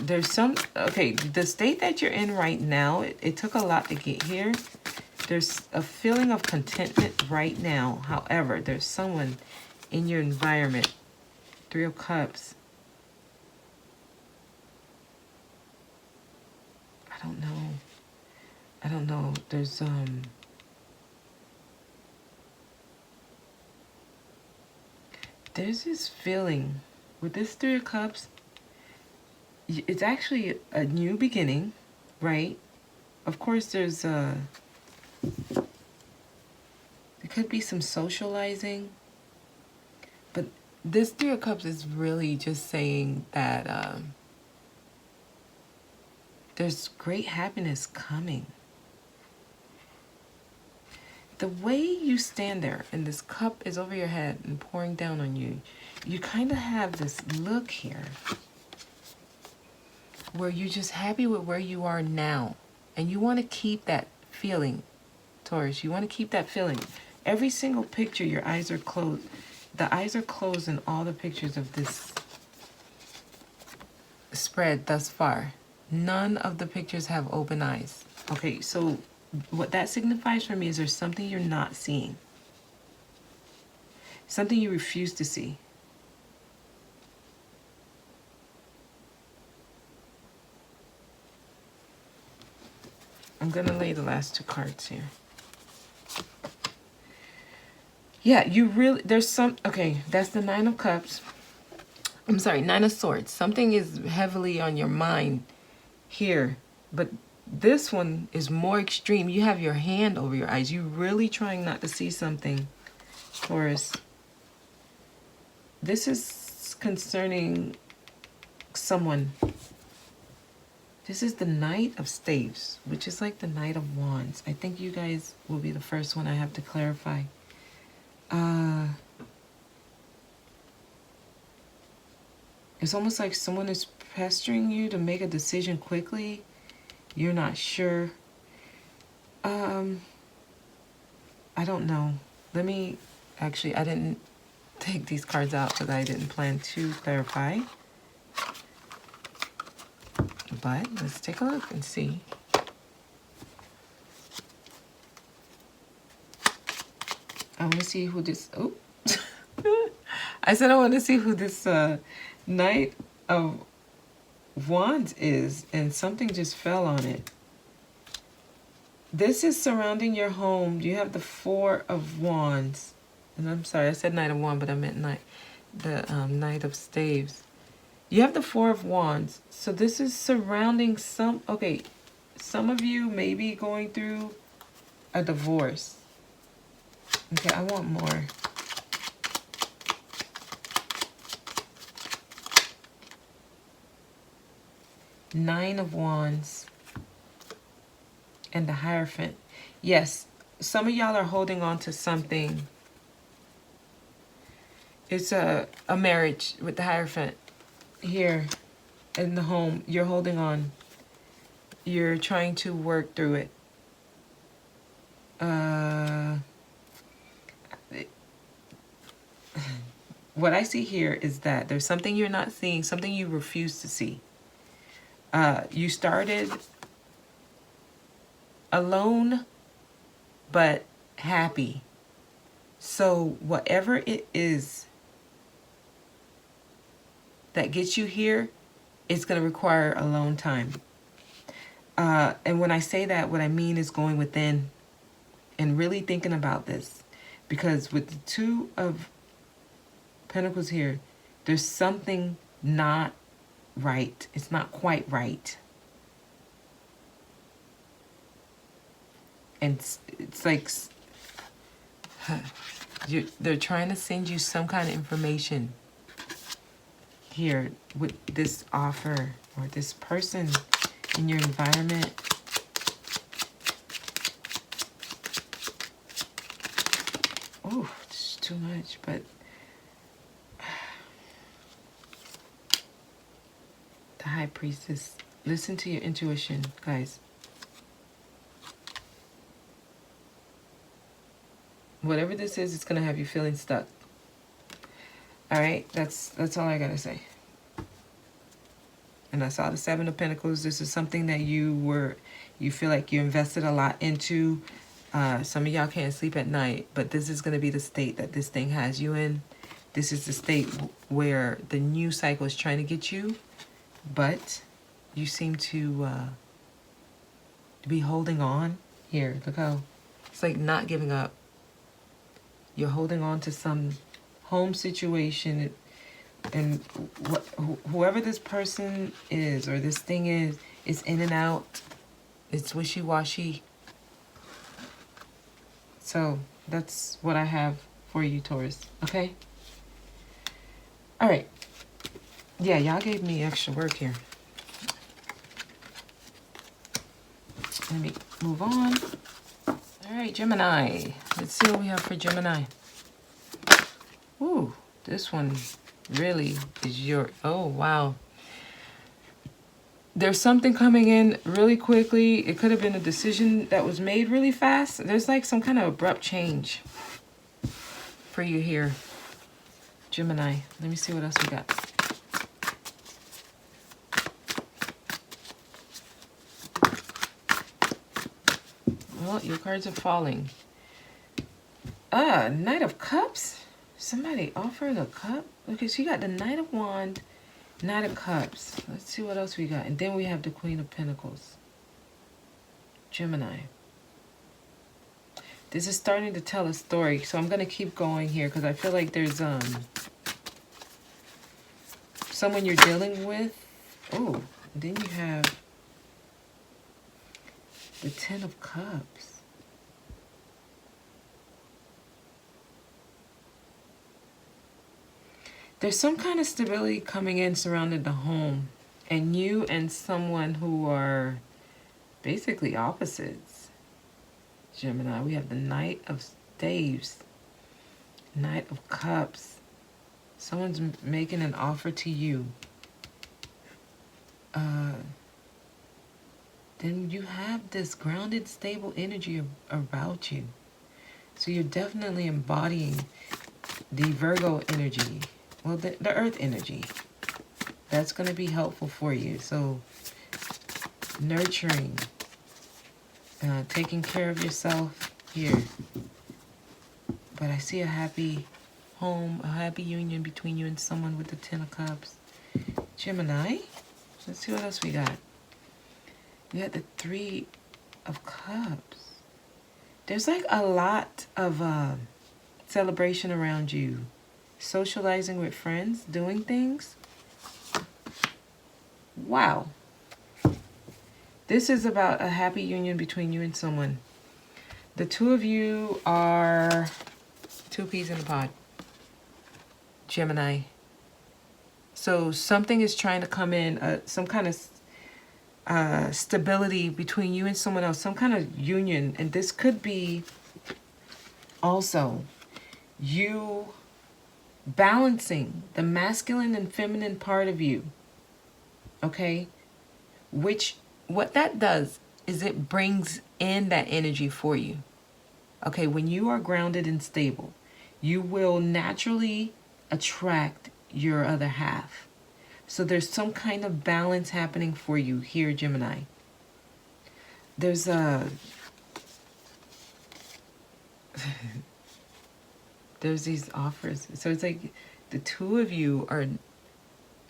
S1: There's some, okay, the state that you're in right now, it took a lot to get here. There's a feeling of contentment right now. However, there's someone in your environment. 3 of Cups. I don't know. I don't know. There's this feeling with this 3 of Cups. It's actually a new beginning, right? Of course, there could be some socializing, but this 3 of Cups is really just saying that there's great happiness coming. The way you stand there and this cup is over your head and pouring down on you, you kind of have this look here where you're just happy with where you are now. And you want to keep that feeling, Taurus. You want to keep that feeling. Every single picture, your eyes are closed. The eyes are closed in all the pictures of this spread thus far. None of the pictures have open eyes. Okay, so what that signifies for me is there's something you're not seeing. Something you refuse to see. I'm going to lay the last 2 cards here. Yeah, you really, there's some, okay, that's the 9 of Cups. I'm sorry, 9 of Swords. Something is heavily on your mind here, but this one is more extreme. You have your hand over your eyes. You're really trying not to see something, Taurus. This is concerning someone. This is the Knight of Staves, which is like the Knight of Wands. I think you guys will be the first one I have to clarify. It's almost like someone is pestering you to make a decision quickly. You're not sure. I don't know. Let me, actually, I didn't take these cards out because I didn't plan to clarify. But let's take a look and see. I want to see who this, oh. I said I want to see who this Knight of Wands is, and something just fell on it. This is surrounding your home. You have the 4 of Wands. And I'm sorry, I said Knight of Wands, but I meant Knight of Staves. You have the 4 of Wands. So this is surrounding some, okay, some of you may be going through a divorce. Okay, I want more. Nine of Wands and the Hierophant. Yes, some of y'all are holding on to something. It's a marriage with the Hierophant here in the home. You're holding on. You're trying to work through it. What I see here is that there's something you're not seeing, something you refuse to see. You started alone, but happy. So whatever it is that gets you here, it's going to require alone time. And when I say that, what I mean is going within and really thinking about this. Because with the 2 of Pentacles here, there's something not right. It's not quite right. And it's like they're trying to send you some kind of information here with this offer or this person in your environment. Oh, it's too much, but the High Priestess. Listen to your intuition, guys. Whatever this is, it's going to have you feeling stuck. All right, that's all I got to say. And I saw the Seven of Pentacles. This is something that you feel like you invested a lot into. Some of y'all can't sleep at night, but this is going to be the state that this thing has you in. This is the state where the new cycle is trying to get you, but you seem to be holding on. Here, look how it's like not giving up. You're holding on to some home situation, and whoever this person is or this thing is in and out. It's wishy-washy. So that's what I have for you, Taurus. Okay? All right. Yeah, y'all gave me extra work here. Let me move on. All right, Gemini. Let's see what we have for Gemini. Ooh, this one really is your... Oh, wow. There's something coming in really quickly. It could have been a decision that was made really fast. There's like some kind of abrupt change for you here, Gemini. Let me see what else we got. Well, your cards are falling. Knight of Cups. Somebody offered a cup. Okay, so you got the Knight of Wands, Knight of Cups. Let's see what else we got. And then we have the Queen of Pentacles. Gemini. This is starting to tell a story. So I'm going to keep going here because I feel like there's someone you're dealing with. Oh, then you have the Ten of Cups. There's some kind of stability coming in surrounding the home. And you and someone who are basically opposites. Gemini, we have the Knight of Staves. Knight of Cups. Someone's making an offer to you. Then you have this grounded, stable energy about you. So you're definitely embodying the Virgo energy. Well, the earth energy. That's going to be helpful for you. So nurturing, taking care of yourself here. But I see a happy home, a happy union between you and someone with the Ten of Cups. Gemini. Let's see what else we got. We got the Three of Cups. There's like a lot of celebration around you. Socializing with friends, doing things. Wow. This is about a happy union between you and someone. The two of you are two peas in a pod. Gemini. So something is trying to come in, some kind of stability between you and someone else, some kind of union. And this could be also you balancing the masculine and feminine part of you. Okay? What that does is it brings in that energy for you. Okay, when you are grounded and stable, you will naturally attract your other half. So there's some kind of balance happening for you here, Gemini. There's these offers. So it's like the two of you are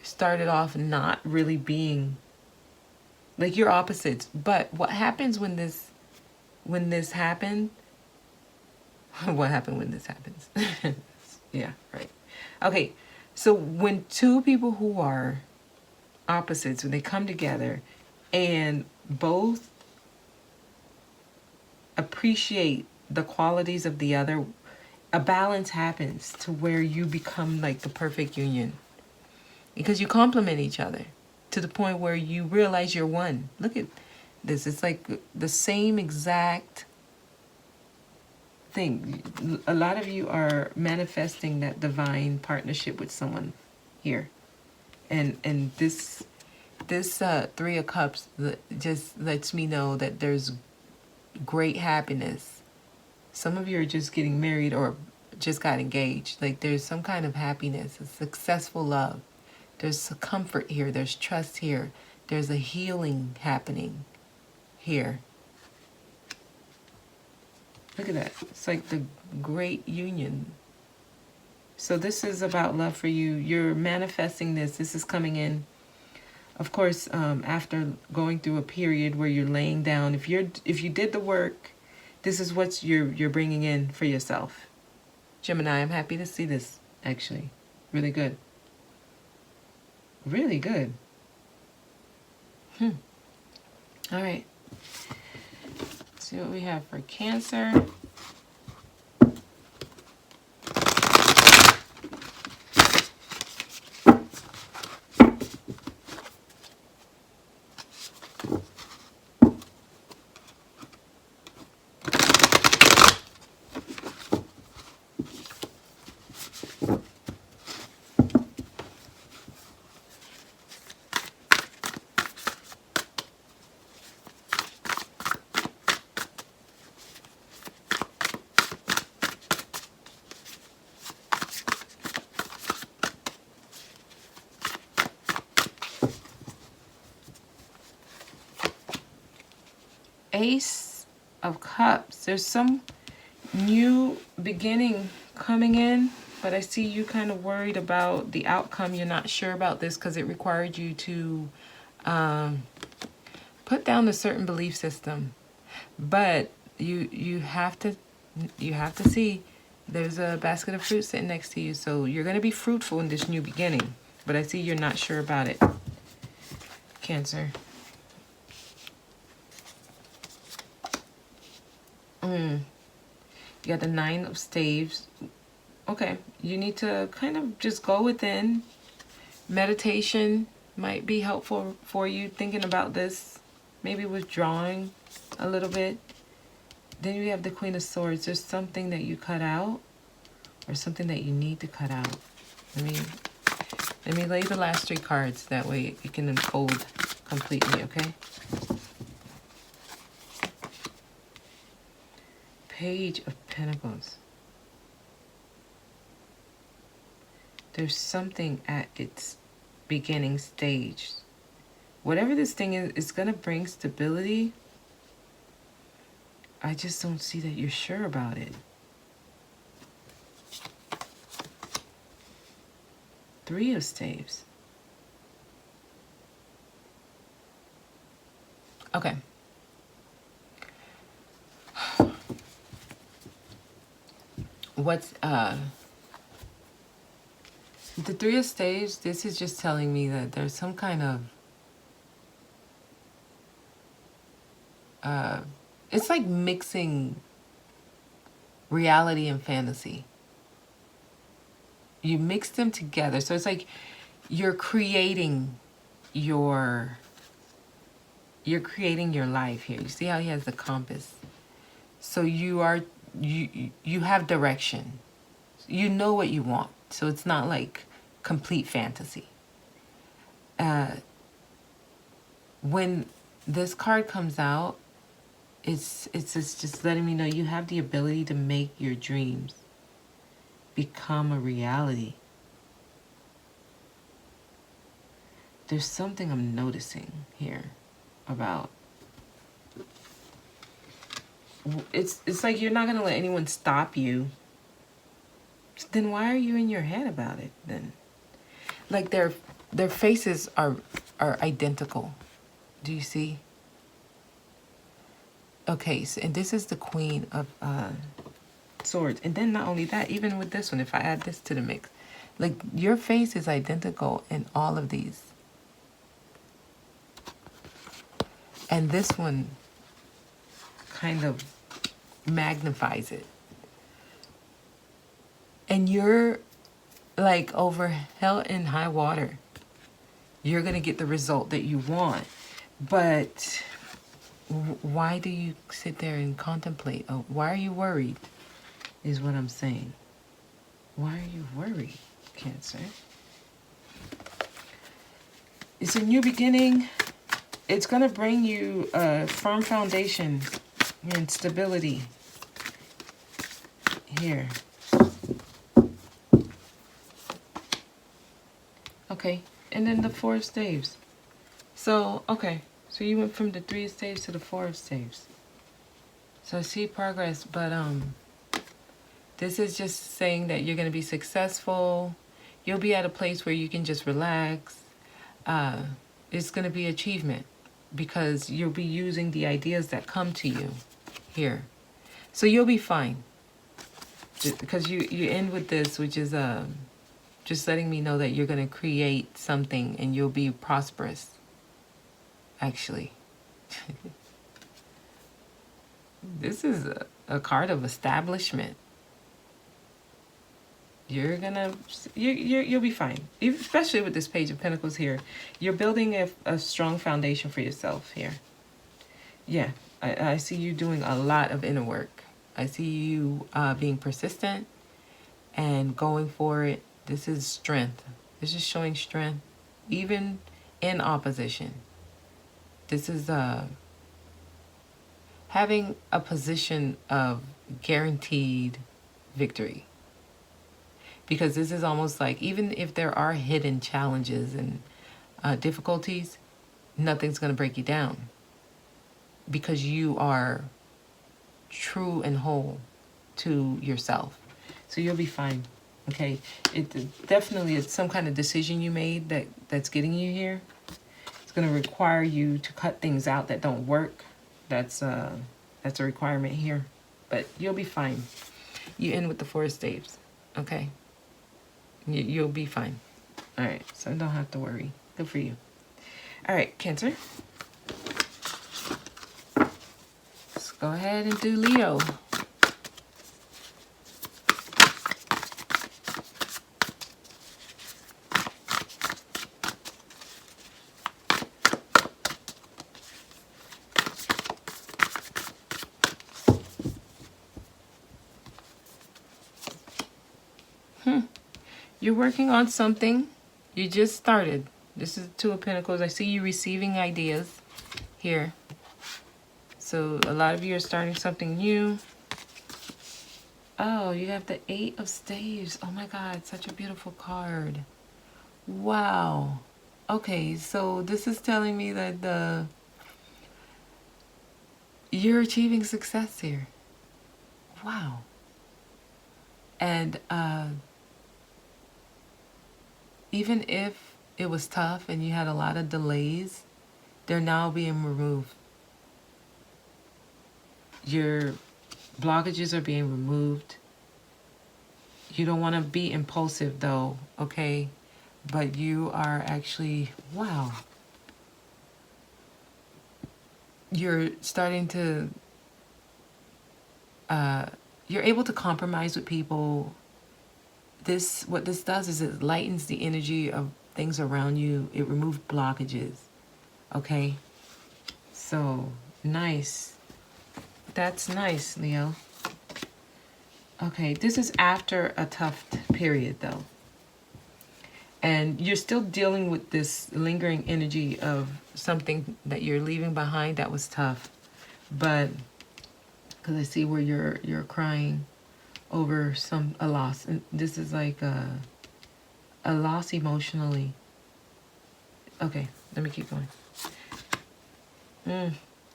S1: started off not really being like you're opposites. But what happens when this happened? What happened when this happens? Yeah, right. Okay, so when two people who are opposites, when they come together and both appreciate the qualities of the other, a balance happens to where you become like the perfect union. Because you complement each other to the point where you realize you're one. Look at this. It's like the same exact thing. A lot of you are manifesting that divine partnership with someone here. And this Three of Cups just lets me know that there's great happiness Some of you are just getting married or just got engaged. Like there's some kind of happiness, a successful love. There's a comfort here. There's trust here. There's a healing happening here. Look at that. It's like the great union. So this is about love for you. You're manifesting this. This is coming in. Of course, after going through a period where you're laying down, if you did the work, this is what you're bringing in for yourself. Gemini, I'm happy to see this, actually. Really good. Really good. All right. Let's see what we have for Cancer. Ace of Cups. There's some new beginning coming in, but I see you kind of worried about the outcome. You're not sure about this because it required you to put down a certain belief system. But you have to see there's a basket of fruit sitting next to you, so you're going to be fruitful in this new beginning. But I see you're not sure about it, Cancer. You got the 9 of Staves. Okay, you need to kind of just go within. Meditation might be helpful for you, thinking about this. Maybe withdrawing a little bit. Then you have the Queen of Swords. There's something that you cut out or something that you need to cut out. Let me lay the last 3 cards. That way it can unfold completely, okay? Page of Pentacles. There's something at its beginning stage. Whatever this thing is, it's going to bring stability. I just don't see that you're sure about it. 3 of Staves. Okay. What's the 3 of Staves? This is just telling me that there's some kind of it's like mixing reality and fantasy. You mix them together, so it's like you're creating your life here. You see how he has the compass? So you have direction. You know what you want. So it's not like complete fantasy. When this card comes out, it's just letting me know you have the ability to make your dreams become a reality. There's something I'm noticing here about. It's like you're not going to let anyone stop you. Then why are you in your head about it then? Like their faces are identical. Do you see? Okay, so, and this is the Queen of Swords. And then not only that, even with this one, if I add this to the mix, like your face is identical in all of these. And this one kind of magnifies it. And you're like over hell and high water. You're going to get the result that you want. But why do you sit there and contemplate? Oh, why are you worried? Is what I'm saying. Why are you worried, Cancer? It's a new beginning. It's going to bring you a firm foundation and stability. here. Okay, and then the Four of Staves. So, okay, so you went from the Three of Staves to the Four of Staves. So I see progress, but this is just saying that you're going to be successful. You'll be at a place where you can just relax. It's going to be achievement because you'll be using the ideas that come to you here. So you'll be fine. Because you end with this, which is just letting me know that you're going to create something and you'll be prosperous, actually. This is a card of establishment. You're gonna, you'll be fine. Especially with this Page of Pentacles here. You're building a strong foundation for yourself here. Yeah, I see you doing a lot of inner work. I see you being persistent and going for it. This is strength. This is showing strength, even in opposition. This is having a position of guaranteed victory. Because this is almost like, even if there are hidden challenges and difficulties, nothing's going to break you down. Because you are true and whole to yourself. So you'll be fine. Okay? It definitely is some kind of decision you made that's getting you here. It's going to require you to cut things out that don't work. That's a requirement here. But you'll be fine. You end with the Four of Staves. Okay? You'll be fine. All right, so don't have to worry. Good for you. All right, Cancer. Let's go ahead and do Leo. You're working on something. You just started. This is Two of Pentacles. I see you receiving ideas here. So a lot of you are starting something new. Oh, you have the Eight of Staves. Oh my God, such a beautiful card. Wow. Okay, so this is telling me that you're achieving success here. Wow. And even if it was tough and you had a lot of delays, they're now being removed. Your blockages are being removed. You don't want to be impulsive though, okay? But you are actually, wow. You're starting to, you're able to compromise with people. What this does is it lightens the energy of things around you. It removes blockages. Okay? So, nice. That's nice, Leo. Okay, this is after a tough period, though. And you're still dealing with this lingering energy of something that you're leaving behind that was tough. But, because I see where you're crying over a loss, and this is like a loss emotionally. Okay, let me keep going.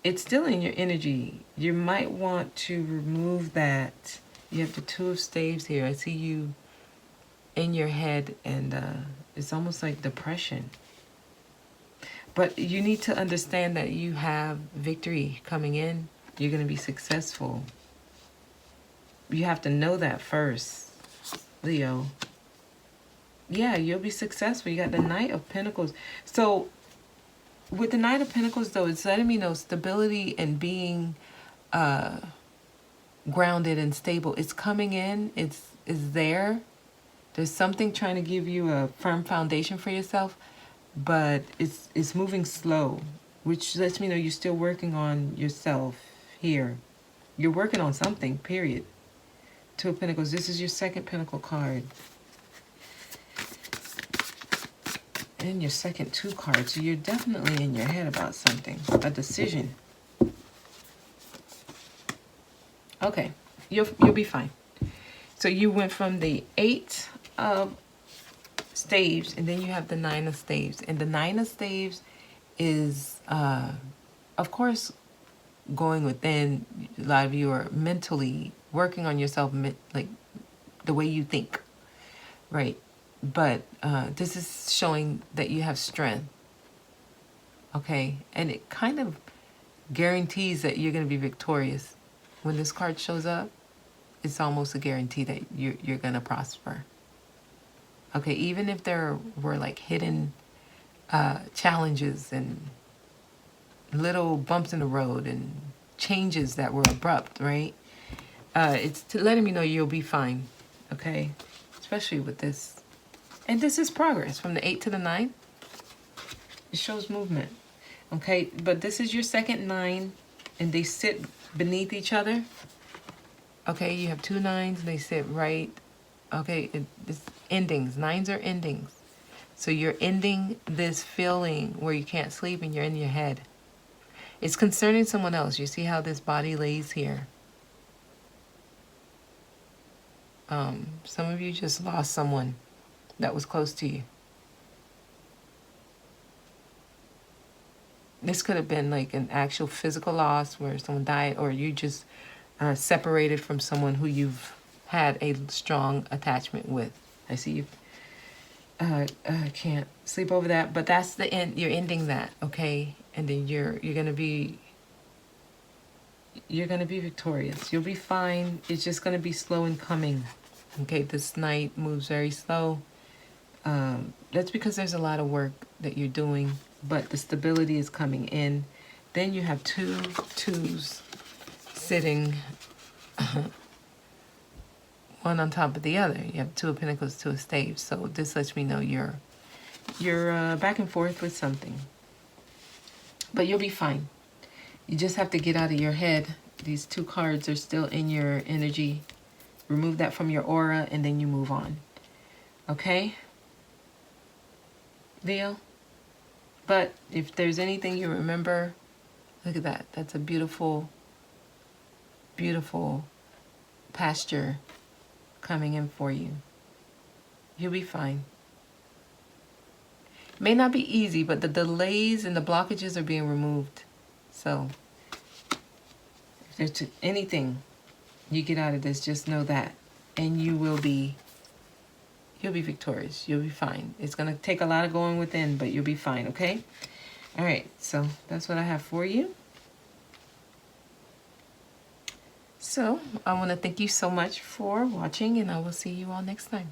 S1: It's still in your energy. You might want to remove that. You have the Two of Staves here. I see you in your head, and it's almost like depression. But you need to understand that you have victory coming in. You're going to be successful. You have to know that first, Leo. Yeah, you'll be successful. You got the Knight of Pentacles. So, with the Knight of Pentacles, though, it's letting me know stability and being grounded and stable. It's coming in. It's there. There's something trying to give you a firm foundation for yourself, but it's moving slow, which lets me know you're still working on yourself here. You're working on something, period. Two of Pentacles. This is your second Pentacle card. And your second two cards. So you're definitely in your head about something. A decision. Okay. You'll be fine. So you went from the 8 of staves, and then you have the 9 of staves. And the 9 of staves is, of course, going within. A lot of you are mentally working on yourself, like the way you think, right? But this is showing that you have strength, okay? And it kind of guarantees that you're going to be victorious. When this card shows up, it's almost a guarantee that you're going to prosper. Okay, even if there were like hidden challenges and little bumps in the road and changes that were abrupt, right? It's letting me know you'll be fine, okay? Especially with this. And this is progress from the 8 to the 9. It shows movement, okay? But this is your second 9, and they sit beneath each other. Okay, you have 2 9s, and they sit right. Okay, it's endings. 9s are endings. So you're ending this feeling where you can't sleep and you're in your head. It's concerning someone else. You see how this body lays here. Some of you just lost someone that was close to you. This could have been like an actual physical loss where someone died, or you just separated from someone who you've had a strong attachment with. I see you can't sleep over that, but that's the end. You're ending that, okay? And then you're gonna be victorious. You'll be fine. It's just gonna be slow in coming. Okay, this night moves very slow. That's because there's a lot of work that you're doing, but the stability is coming in. Then you have 2 2s sitting one on top of the other. You have 2 of Pentacles, 2 of Staves. So this lets me know you're back and forth with something, but you'll be fine. You just have to get out of your head. These 2 cards are still in your energy. Remove that from your aura, and then you move on. Okay, Leo? But if there's anything you remember, look at that. That's a beautiful, beautiful pasture coming in for you. You'll be fine. May not be easy, but the delays and the blockages are being removed. So if there's anything you get out of this, just know that. And you'll be victorious. You'll be fine. It's going to take a lot of going within, but you'll be fine, okay? All right, so that's what I have for you. So I want to thank you so much for watching, and I will see you all next time.